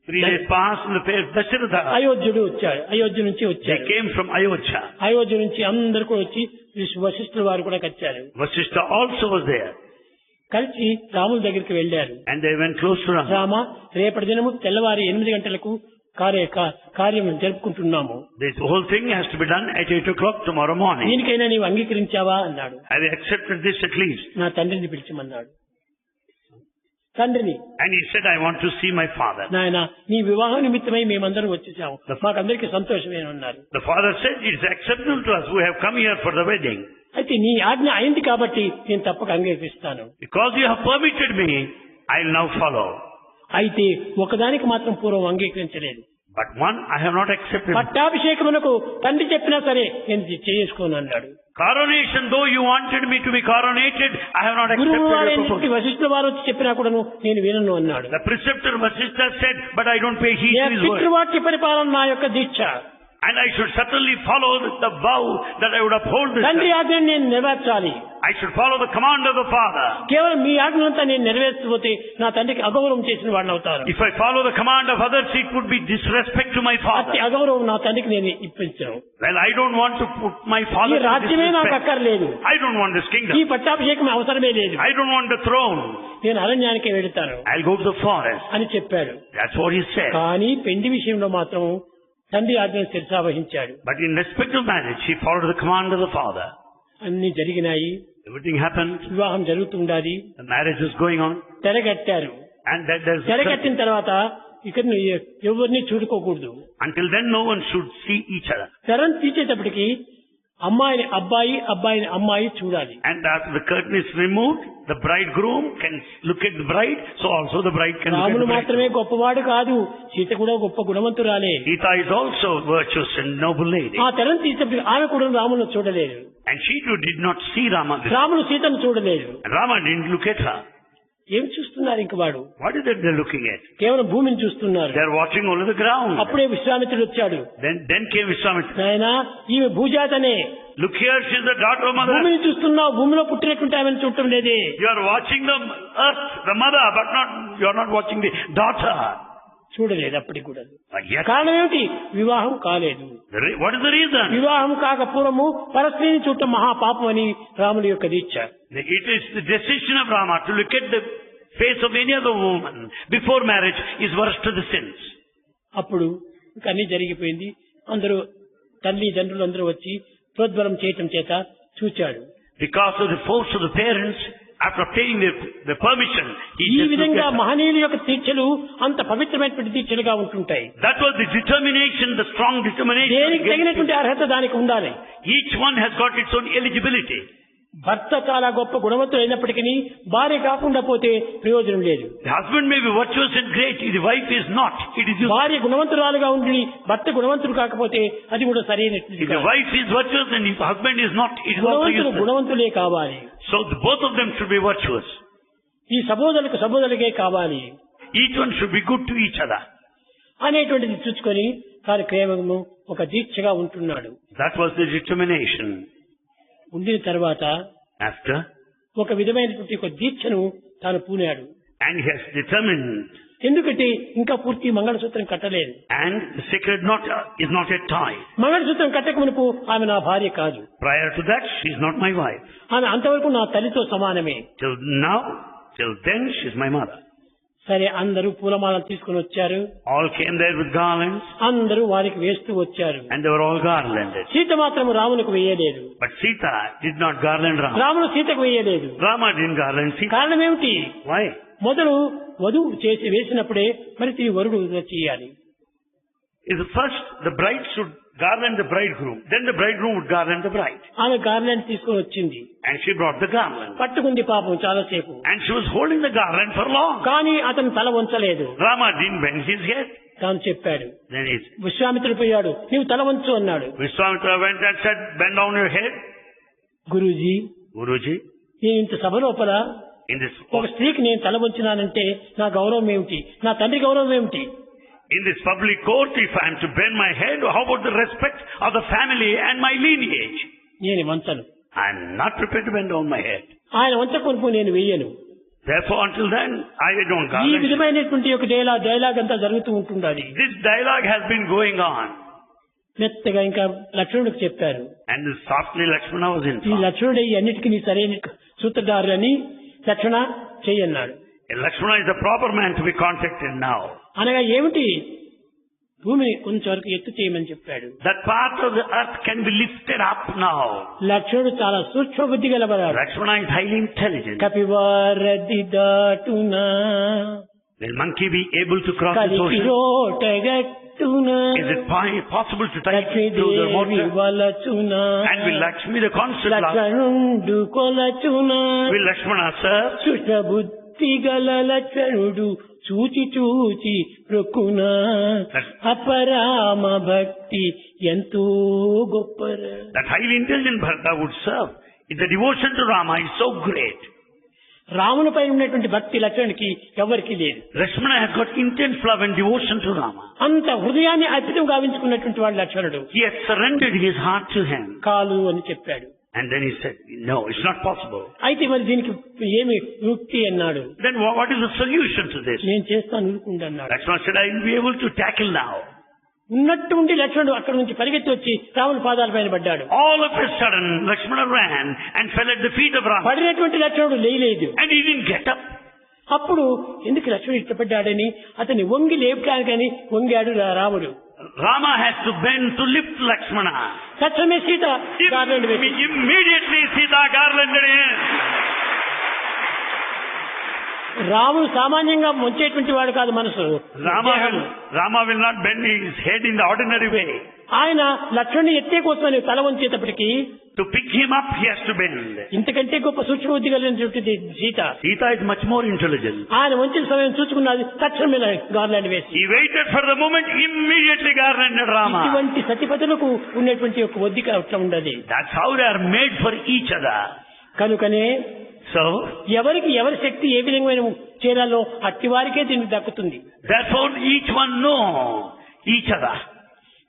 3 days passed and the pair Dasharatha. అయోధ్యుడు వచ్చాడు. అయోధ్య నుంచి They వచ్చాడు. came from Ayodhya. అయోధ్య నుంచి అందరు కూడా వచ్చి వశిష్ఠుల వారు కూడా వచ్చారు. Vasishtha also was there. కలిసి రాముల దగ్గరికి వెళ్లారు. And they went close to Rama. Rama, రేపటి దినము తెల్లవారి 8 గంటలకు కార్యం జరుపుకుంటున్నాము. This whole thing has to be done at 8 o'clock tomorrow morning. దీనికైనా నీవు అంగీకరించావా అన్నాడు. Have you accepted this at least? నా తండ్రిని పిలిచమన్నాడు. తండ్రిని, And he said, I want to see my father. నాయన నీ వివాహం నిమిత్తమై మేమందరం వచ్చేసాము, మాకందరికీ సంతోషమే అన్నారు. The father said, it's acceptable to us. We have come here for the wedding. అయితే నీ ఆజ్ఞ అయింది కాబట్టి నేను తప్పక అంగీకరిస్తాను. Because you have permitted me, I'll now follow. అయితే ఒకదానికి మాత్రం పూర్వం అంగీకరించలేదు. But one, I have not accepted. పట్టాభిషేకమునకు తండ్రి చెప్పినా సరే నేను చేసుకోను అన్నాడు. Coronation, though you wanted me to be coronated, I have not గురువు accepted your వారైన proposal. వశిష్ఠుల వారు వచ్చి చెప్పినా కూడా నేను వినను అన్నాడు. The preceptor Vasishtha said, but I don't pay heed A to his word. పితృవాక్య పరిపాలన నా యొక్క దీక్ష. And I should certainly follow the vow that I would uphold this. తండ్రి ఆజ్ఞను నేను నెరవేర్చాలి. I should follow the command of the father. కేవలం మీ ఆజ్ఞలంతా నేను నెరవేర్చకపోతే నా తండ్రికి అగౌరవం చేసిన వాడిని అవుతాను. If I follow the command of others, it would be disrespect to my father. అతి అగౌరవం నా తండ్రికి నేను ఇప్పించాను. Well, I don't want to put my ఈ father to రాజ్యమే నాకు disrespect. అక్కర్లేదు. I don't want this ఈ kingdom. పట్టాభిషేకం అవసరమే లేదు. I don't want the throne. నేను అరణ్యానికే వెళుతాను I'll go to the forest. అని చెప్పాడు. That's what he said. కానీ పెండి విషయంలో మాత్రం తండ్రి ఆజ్ఞను శిరసావహించాడు. But in respect of marriage, he followed the command of the father. అన్ని జరిగినాయి. Everything happened. వివాహం జరుగుతుండాలి. The marriage is going on. తెరగట్టారు. And that there's తెరగట్టిన తర్వాత ఇక్కడ ఎవరిని చూడుకోకూడదు. until then no one should see each other. తెరను తీసేటప్పటికి అమ్మాయిని అబ్బాయి, అబ్బాయిని అమ్మాయి చూడాలి. And after the curtain is removed, the bridegroom can look at the bride, so also the bride can look at రాముడు the bride. మాత్రమే గొప్పవాడు కాదు, సీత కూడా గొప్ప గుణవంతురాలే. Sita is also virtuous and noble lady. ఆ తెరను తీసేటప్పటికి ఆమె కూడా రామును చూడలేదు. And she too did not see Rama. రాముడు సీతను చూడలేదు. And Rama didn't look at her. ఏం చూస్తున్నారు ఇంక వాడు? What is it they're looking at? కేవలం భూమిని చూస్తున్నారు. They're watching only the ground. అప్పుడే విశ్వామిత్రుడు వచ్చాడు. Then came Vishwamitra. నాయనా ఈమె భూజాతనే, Look here, she's the daughter of mother. భూమిని చూస్తున్నావు, భూమిలో పుట్టినటువంటి ఆమెను చూడటం లేదే. You are watching the earth, the mother, but you are not watching the daughter. చూడలేదు అప్పటికి కూడా. But yet, కారణం ఏమిటి? వివాహం కాలేదు. what is the reason? వివాహం కాక పూర్వము పరస్త్రీని చూడటం మహాపాపం అని రాముడి యొక్క దీక్ష. It is the decision of Rama to look at the face of any other woman before marriage is worst of the sins. అప్పుడు ఇంకా అన్ని జరిగిపోయింది. అందరూ తల్లి తండ్రులు అందరూ వచ్చి ప్రోద్బలం చేయటం చేత చూచాడు. Because of the force of the parents, after obtaining the permission, he ఈ just looked విధంగా at her. మహనీయుల యొక్క దీక్షలు అంత పవిత్రమైనటువంటి దీక్షలుగా ఉంటుంటాయి. That was the determination, the strong determination. దేనికి తగినటువంటి అర్హత దానికి ఉండాలి. Each one has got its own eligibility. భర్త చాలా గొప్ప గుణవంతుడు అయినప్పటికీ భార్య కాకుండా పోతే ప్రయోజనం లేదు. The husband may be virtuous and great, the wife is not. It is useless. భార్య గుణవంతురాలుగా ఉండి భర్త గుణవంతుడు కాకపోతే అది కూడా సరైనటువంటి If the wife is virtuous and if husband is not, it is also గుణవంతులు useless. గుణవంతులే కావాలి. So both of them should be virtuous. ఈ సబోధలకు సబోధలకే కావాలి Each one should be good to each other. అనేటువంటిది చూసుకొని తాను కేవలము ఒక దీక్షగా ఉంటున్నాడు. That was the determination. ఉండిన తర్వాత After, ఒక విధమైనటువంటి ఒక దీక్షను తాను పూనాడు. and he has determined, ఎందుకంటే ఇంకా పూర్తి మంగళసూత్రం కట్టలేదు. and the sacred knot is not yet tied. మంగళసూత్రం కట్టక మునుపు ఆమె నా భార్య కాదు. Prior to that, she is not my wife. ఆమె అంతవరకు నా తల్లితో సమానమే. Till now, till then, she is my mother. సరే, అందరూ పూలమాలను తీసుకుని వచ్చారు. All came there with garlands, అందరూ వారికి వేస్తూ వచ్చారు. and they were all garlanded. Sita మాత్రం రామునికి వేయలేదు. But Sita did not garland Rama. రాముడు సీతకు వేయలేదు. Rama didn't garland Sita. కారణం ఏమిటి? Why? మొదలు వధువు చేసి వేసినప్పుడే మరి తిరిగి వరుడు చేయాలి. Is first the bride should garland the bridegroom, then the bridegroom would garland the bride. ఆమె గార్లాండ్ తీసుకుని వచ్చింది. And she brought the garland. పట్టుకుంది పాపం చాలాసేపు. And she was holding the garland for long. కానీ అతను తల వంచలేదు. Rama didn't bend his head. తాను చెప్పాడు. Then he, విశ్వామిత్రుడు పోయాడు, నీవు తల వంచు అన్నాడు. Vishwamitra went and said, bend down your head. Guruji, Guruji, నేను ఇంత సభ లోపల in this, ఒక స్త్రీకి నేను తల వంచినానంటే నా గౌరవం ఏమిటి, నా తండ్రి గౌరవం ఏమిటి? in this public court, if I am to bend my head, how about the respect of the family and my lineage? నేను వంచను. I am not prepared to bend down my head. ఆయన వంచకొనుకు నేను వెయ్యను. Therefore, until then, I don't ఈ garland. విధమైనటువంటి ఒక dialogue అంతా జరుగుతూ ఉంటుండాలి. This dialogue has been going on. మెత్తగా ఇంకా లక్ష్మణుడికి చెప్పారు. And softly Lakshmana was ఈ informed. లక్ష్మణుడు అన్నిటికీ నీ సరైన సూత్రధారు అని లక్ష్మణ చెయ్యన్నాడు. Lakshmana is the proper man to be contacted now. అనగా ఏమిటి? భూమిని కొంచెం వరకు ఎత్తు చేయమని చెప్పాడు. That part of the earth can be lifted up now. లక్ష్మణుడు చాలా సూక్ష్మ బుద్ధి గలవాడు. Lakshmana is highly intelligent. కపివారది దాటునా Will monkey be able to cross this కలికి ocean? రోటగట్టునా Is it possible to tie it to the Lakshmidevi water? వలచునా And will Lakshmi, the constant love, లక్ష్మణుడు కొలచునా will Lakshmana serve? సూక్ష్మ బుద్ధి గల లక్ష్మణుడు చూచి చూచి ప్రొక్కునా అపరామ భక్తి ఎంతో గొప్పరా. That highly intelligent Bharata would serve. If the devotion to Rama is so great, రామునిపై ఉన్నటువంటి భక్తి లక్ష్మణుడికి ఎవరికి లేదు. Lakshmana has got intense love and devotion to Rama. అంత హృదయాన్ని అర్పితం గావించుకున్నటువంటి వాడు లక్ష్మణుడు. He has surrendered his heart to him. కాలు అని చెప్పాడు. And then he said, no, it's not possible. అయితే మరి దీనికి ఏమి యుక్తి అన్నాడు. Then what is the solution to this? నేను చేస్తాను ఊరుకుంటా అన్నాడు. Lakshmana said, I will be able to tackle now. ఉన్నట్టు ఉండి లక్ష్మణుడు అక్కడ నుంచి పరిగెత్తి వచ్చి రాముని పాదాల పైన పడ్డాడు. All of a sudden, Lakshmana ran and fell at the feet of Rama. పడినటువంటి లక్ష్మణుడు లేయలేదు. And he didn't get up. అప్పుడు ఎందుకు లక్ష్మణుడు ఇష్టపడ్డాడని అతన్ని వంగి లేపడానికని వంగాడు రాముడు. Rama has to bend to lift Lakshmana. తక్షణమే సీత గార్లాండ్ వేసి Immediately Sita garlanded him. రాముడు సామాన్యంగా ముంచేటువంటి వాడు కాదు మనసు. Rama will not bend his head in the ordinary way. ఆయన లక్ష్మణుని ఎత్తే కోసమని తల వంచేటప్పటికి To pick him up, he has to bend. ఇంతకంటే గొప్ప సూక్ష్మ బుద్ధి కలిగినటువంటి Sita. Sita is much more intelligent. ఆయన వంచిన సమయం చూసుకున్నది, తక్షణమే గార్లాండ్ వేసి He waited for the moment, immediately garlanded Rama. ఇటువంటి సతిపతులకు ఉన్నటువంటి ఒక ఒద్దిక అట్లా ఉండదు. That's how they are made for each other. కనుకనే So, ఎవరికి ఎవరి శక్తి ఏ విధంగా చేరాలో అట్టి వారికే దీనికి దక్కుతుంది. therefore each one know each other.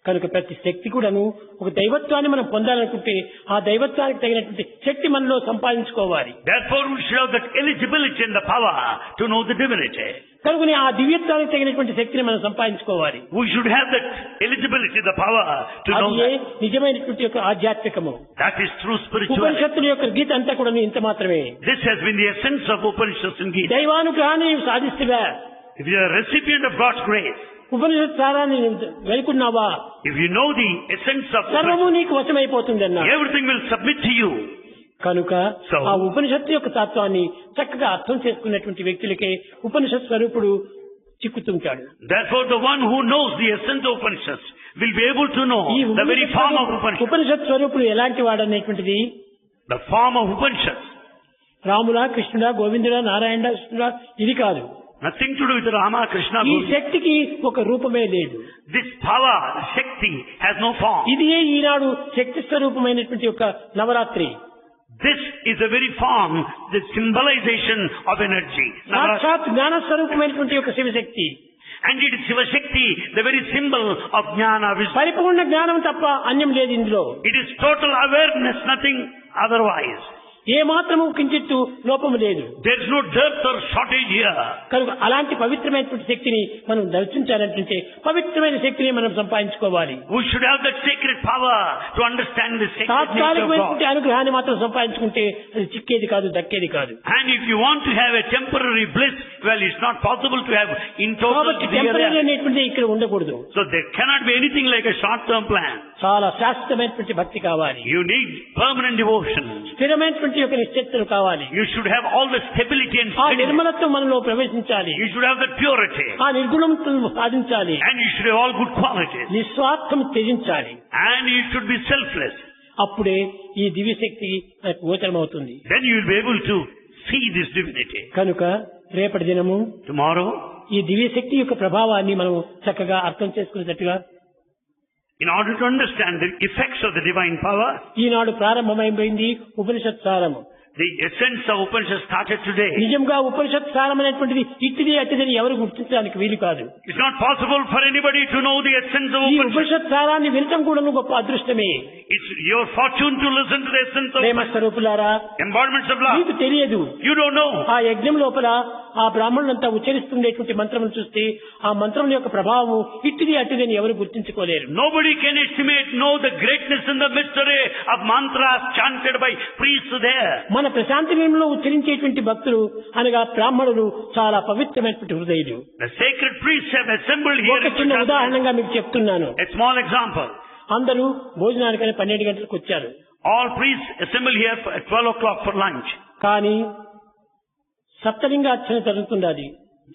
కనుక ప్రతి శక్తి కూడాను ఒక దైవత్వాన్ని మనం పొందాలనుకుంటే ఆ దైవత్వానికి తగినటువంటి శక్తి మనలో సంపాదించుకోవాలి. Therefore we should have that eligibility and the power to know the divinity. కనుకనే ఆ దివ్యత్వానికి తగినటువంటి శక్తిని మనం సంపాదించుకోవాలి. We should have that eligibility, the power to know అది that. నిజమైనటువంటి యొక్క ఆధ్యాత్మికము. That is true spirituality. ఉపనిషత్తుల యొక్క గీత అంతా కూడా ఇంత మాత్రమే. This has been the essence of Upanishads and Gita. దైవానుగ్రహాన్ని నీవు సాధిస్తువా, If you are a recipient of God's grace, ఉపనిషత్ సారాన్ని వెలుకున్నావా, if you know the essence of సర్వము Upanishad, నీకు వశమైపోతుంది అన్నా. everything will submit to you. కనుక So, ఆ ఉపనిషత్తు యొక్క తత్వాన్ని చక్కగా అర్థం చేసుకున్నటువంటి వ్యక్తులకే ఉపనిషత్ స్వరూపుడు చిక్కుతుంటాడు. therefore the one who knows the essence of Upanishads will be able to know ఈ the very form of Upanishad. ఉపనిషత్ స్వరూపుడు ఎలాంటి వాడనేటువంటిది The form of Upanishads. రాముడా, కృష్ణుడా, గోవిందుడా, నారాయణ, కృష్ణుడా ఇది కాదు. Nothing to do with Rama, Krishna, ఈ Govinda. శక్తికి ఒక రూపమే లేదు. This power, Shakti, has no form. ఇదియే ఈనాడు శక్తి స్వరూపమైనటువంటి యొక్క Navratri. This is the very form, the symbolization of energy. సాక్షాత్ జ్ఞాన స్వరూపమైనటువంటి యొక్క Shivashakti. And it is Shiva Shakti, the very symbol of Jnana, wisdom. పరిపూర్ణ జ్ఞానం తప్ప అన్యం లేదు ఇందులో. It is total awareness, nothing otherwise. ఏ మాత్రము కించిత్తు లోపము లేదు. There is no dearth or shortage here. కనుక అలాంటి పవిత్రమైనటువంటి శక్తిని మనం దర్శించాలంటే పవిత్రమైన శక్తిని మనం సంపాదించుకోవాలి. We should have that sacred power to understand the sacred nature of God. తాత్కాలికమైనటువంటి అనుగ్రహాన్ని మాత్రం సంపాదించుకుంటే అది చిక్కేది కాదు, దక్కేది కాదు. And if you want to have a temporary bliss, well, it's not possible to have in total. కాబట్టి టెంపరీ అనేటువంటిది ఇక్కడ ఉండకూడదు. So there cannot be anything like a short-term plan. చాలా శాశ్వతమైనటువంటి భక్తి కావాలి. You need permanent devotion. స్థిరమైనటువంటి యొక్క నిశ్చయితలు కావాలి. You should have all the stability and ఆ steadiness. నిర్మలత్వం మనలో ప్రవేశించాలి. You should have the purity. ఆ నిర్గుణం సాధించాలి. And you should have all good qualities. నిస్వార్థం త్యజించాలి. And you should be selfless. అప్పుడే ఈ దివ్యశక్తి మనకు గోచరమవుతుంది. Then you will be able to see this divinity. కనుక రేపటి దినము Tomorrow, ఈ దివ్యశక్తి యొక్క ప్రభావాన్ని మనం చక్కగా అర్థం చేసుకునేటట్టుగా in order to understand the effects of the divine power, ఈనాడు ప్రారంభమైపోయింది ఉపనిషత్ సారము. the essence of Upanishad started today. నిజంగా ఉపనిషత్ సారం అనేటువంటిది ఇట్టిది అట్టిదని ఎవరు గుర్తించడానికి వీలు కాదు. It's not possible for anybody to know the essence of ఈ Upanishad. ఉపనిషత్ సారాన్ని వినటం కూడా గొప్ప అదృష్టమే. It's your fortune to listen to the essence of ప్రేమ స్వరూపులారా, embodiments of love. మీకు తెలియదు. You don't know. ఆ యజ్ఞం లోపల ఆ బ్రాహ్మణులంతా ఉచ్చరిస్తుండేటువంటి మంత్రం చూస్తే ఆ మంత్రం యొక్క ప్రభావం ఇట్టిది అట్టిదని ఎవరు గుర్తించుకోలేరు. Nobody can know the greatness and the mystery of mantras chanted by priests there. మన ప్రశాంతి నిలయంలో ఉచ్చరించేటువంటి భక్తులు అనగా బ్రాహ్మణులు చాలా పవిత్రమైనటువంటి హృదయులు. The sacred priests have assembled here. ఒక చిన్న ఉదాహరణగా మీకు చెప్తున్నాను. A small example. అందరూ భోజనానికని 12 గంటలకు వచ్చారు. All priests assemble here at 12 o'clock for lunch. కానీ సప్తలింగార్చన జరుగుతున్నది.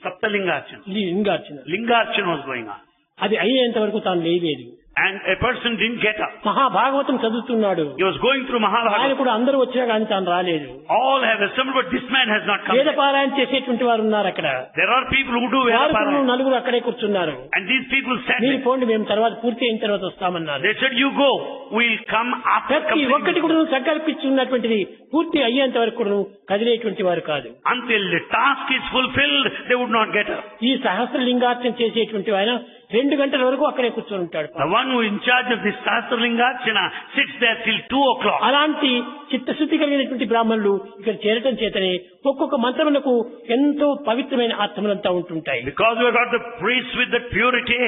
Saptalingachana. లింగార్చన Lingachana was going on. అది అయ్యేంత వరకు తాను లేలేదు. And a person didn't get up. Mahabhagavatam చదువుతున్నాడు. He was going through ఆయన Mahabharata. కూడా అందరూ వచ్చినా కానీ తాను రాలేదు. All have assembled, but this man has not come. వేద పారాయణ చేసేటువంటి వారు ఉన్నారు అక్కడ. There are people who do వారు కూడా Vedaparayana. నలుగురు అక్కడే కూర్చున్నారు. And these people said, మీరు పోండి, మేము తర్వాత పూర్తి అయిన తర్వాత వస్తామన్నారు. they said, you go, we'll come after ప్రతి ఒక్కటి completing. కూడా సంకల్పించున్నటువంటిది పూర్తి అయ్యేంత వరకు కూడా కదిలేటువంటి వారు కాదు. Until the task is fulfilled, they would not get up. ఈ సహస్రలింగార్చన చేసేటువంటి ఆయన 2 గంటల వరకు అక్కడే కూర్చొని ఉంటాడు. The one who in charge of this Sahasralingachana sits there till 2 o'clock. అలాంటి చిత్తశుద్ధి కలిగినటువంటి బ్రాహ్మణులు ఇక్కడ చేరటం చేతనే ఒక్కొక్క మంత్రములకు ఎంతో పవిత్రమైన అర్థములంతా ఉంటుంటాయి. Because we got the priests with the purity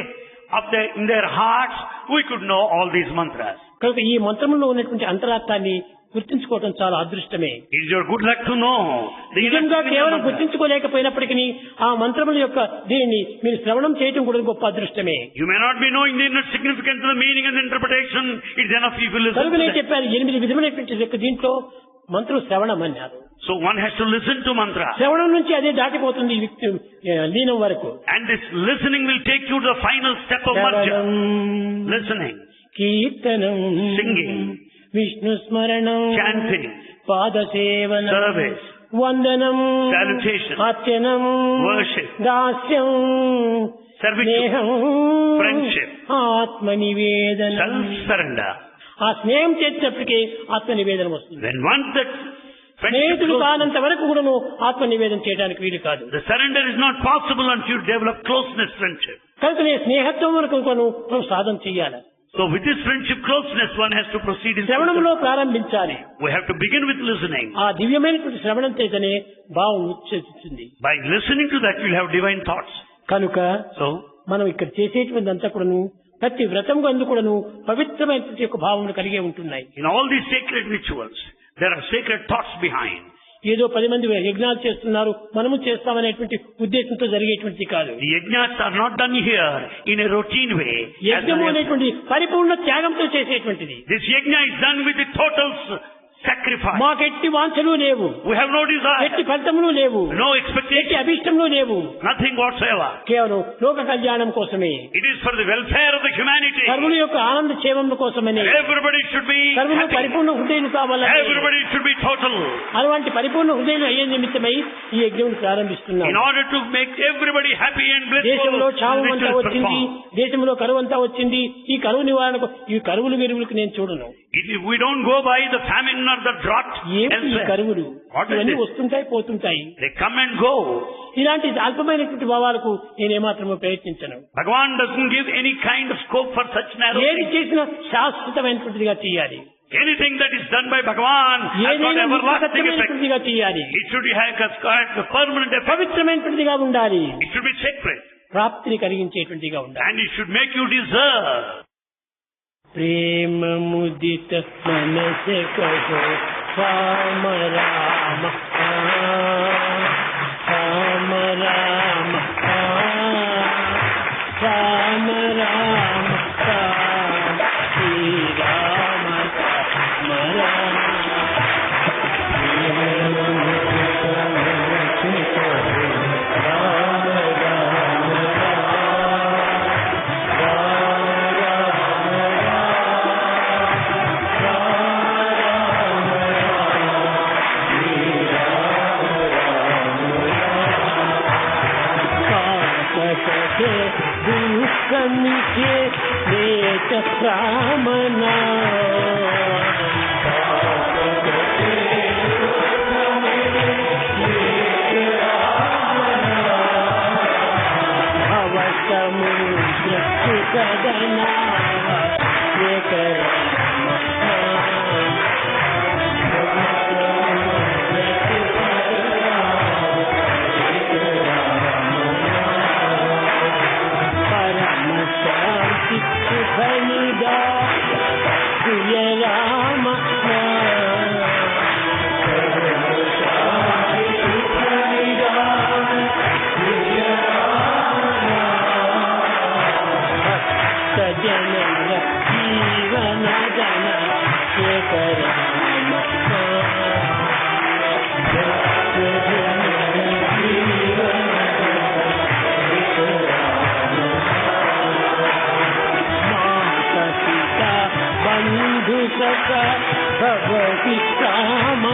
of in their hearts, we could know all these mantras. కనుక ఈ మంత్రములో ఉన్నటువంటి అంతరార్థాన్ని గుర్తించుకోవడం చాలా అదృష్టమే. It is your good luck to know. The నిజంగా inner కేవలం mantra. గుర్తించుకోలేకపోయినప్పటికీ ఆ మంత్రముల యొక్క దీన్ని మీరు శ్రవణం చేయటం కూడా గొప్ప అదృష్టమే. You may not be knowing the inner significance of the meaning and the interpretation. It's enough if you listen కనుక to నేను that. చెప్పాను 8 విధమైనటువంటి యొక్క దీంట్లో మంత్రం శ్రవణం అన్నారు. So one has to listen to mantra. శ్రవణం నుంచి అదే దాటిపోతుంది ఈ వ్యక్తి లీనం వరకు. And this listening will take you to the final step of marja. Listening. కీర్తనం, Singing. విష్ణు స్మరణం, Chanting. పాదసేవనం, Service. వందనం, Salutation. అర్చనం, Worship. దాస్యం, Servitude. స్నేహం, Friendship. ఆత్మ నివేదనం. Self-surrender. ఆ స్నేహం చేసేటప్పటికే ఆత్మ నివేదనం వస్తుంది. When once that friendship స్నేహితుడు closes, కానంత వరకు కూడాను ఆత్మ నివేదన చేయడానికి వీలు కాదు. the surrender is not possible until you develop closeness friendship. కనుక నేను స్నేహత్వం వరకు మనం సాధన చెయ్యాలి. So with this friendship closeness, one has to proceed in శ్రవణంలో ప్రారంభించాలి. We have to begin with listening. ఆ దివ్యమైనటువంటి శ్రవణం చేతనే భావం ఉచ్చేస్తుంది. By listening to that, you'll have divine thoughts. కనుక So, మనం ఇక్కడ చేసేటువంటి అంతా కూడాను ప్రతి వ్రతం అందు కూడాను పవిత్రమైనటువంటి యొక్క భావములు కలిగే ఉంటున్నాయి. in all these sacred rituals, there are sacred thoughts behind. ఏదో 10 మంది యజ్ఞాలు చేస్తున్నారు మనము చేస్తామనేటువంటి ఉద్దేశంతో జరిగేటువంటిది కాదు. The yajnas are not done here in a routine way. యజ్ఞము అనేటువంటి పరిపూర్ణ త్యాగంతో చేసేటువంటిది. This yajna is done with the total sacrifice. మాకెట్టి వాంఛలు లేవు, We have no desire, ఎట్టి ఫలితములు లేవు, no ఎట్టి expectation, అభిష్టములు లేవు. nothing whatsoever. కేవలం లోక కళ్యాణం కోసమే, It is for the welfare of the humanity. సర్వుల యొక్క ఆనంద క్షేమం కోసమని, Everybody should be సర్వులు happy. పరిపూర్ణ హృదయం కావాలని, Everybody should be total. అలాంటి పరిపూర్ణ హృదయం అయ్యే నిమిత్తమై ఈ యజ్ఞం ప్రారంభిస్తున్నాం. In order to make everybody happy and blissful, దేశంలో క్షామం this అంతా is వచ్చింది, performed. దేశంలో కరువు అంతా వచ్చింది. ఈ కరువు నివారణకు ఈ కరువులు విరువులకు నేను చూడను. If we don't go by the famine or the drought, ఏమి ఈ elsewhere, కరువులు what is ఇవన్నీ this? వస్తుంటాయి పోతుంటాయి. They come and go. ఇలాంటి అల్పమైనటువంటి భావాలకు నేనేమాత్రమూ ప్రయత్నించను. Bhagavan doesn't give any kind of scope for such narrow ఏది things. చేసినా శాశ్వతమైనటువంటిదిగా చేయాలి. Anything that is done by Bhagavan has got ఏదైనా everlasting effect. సత్యమైనటువంటిదిగా చేయాలి. It should have a permanent effect. పవిత్రమైనటువంటిదిగా ఉండాలి. It should be sacred. ప్రాప్తిని కలిగించేటువంటిదిగా ఉండాలి. And it should make you deserve. ప్రేమ ముదిత మనసే కహో రామ రామ రామ రామ రామ రామ శ్రీ రామ రామ దుఃఖమికే లేక రామనా అవసముద్ర సుఖదనా సుఖనిదా ప్రియ రామ జన జీవన జన శేఖర బంధు సఖ భగవతి రామ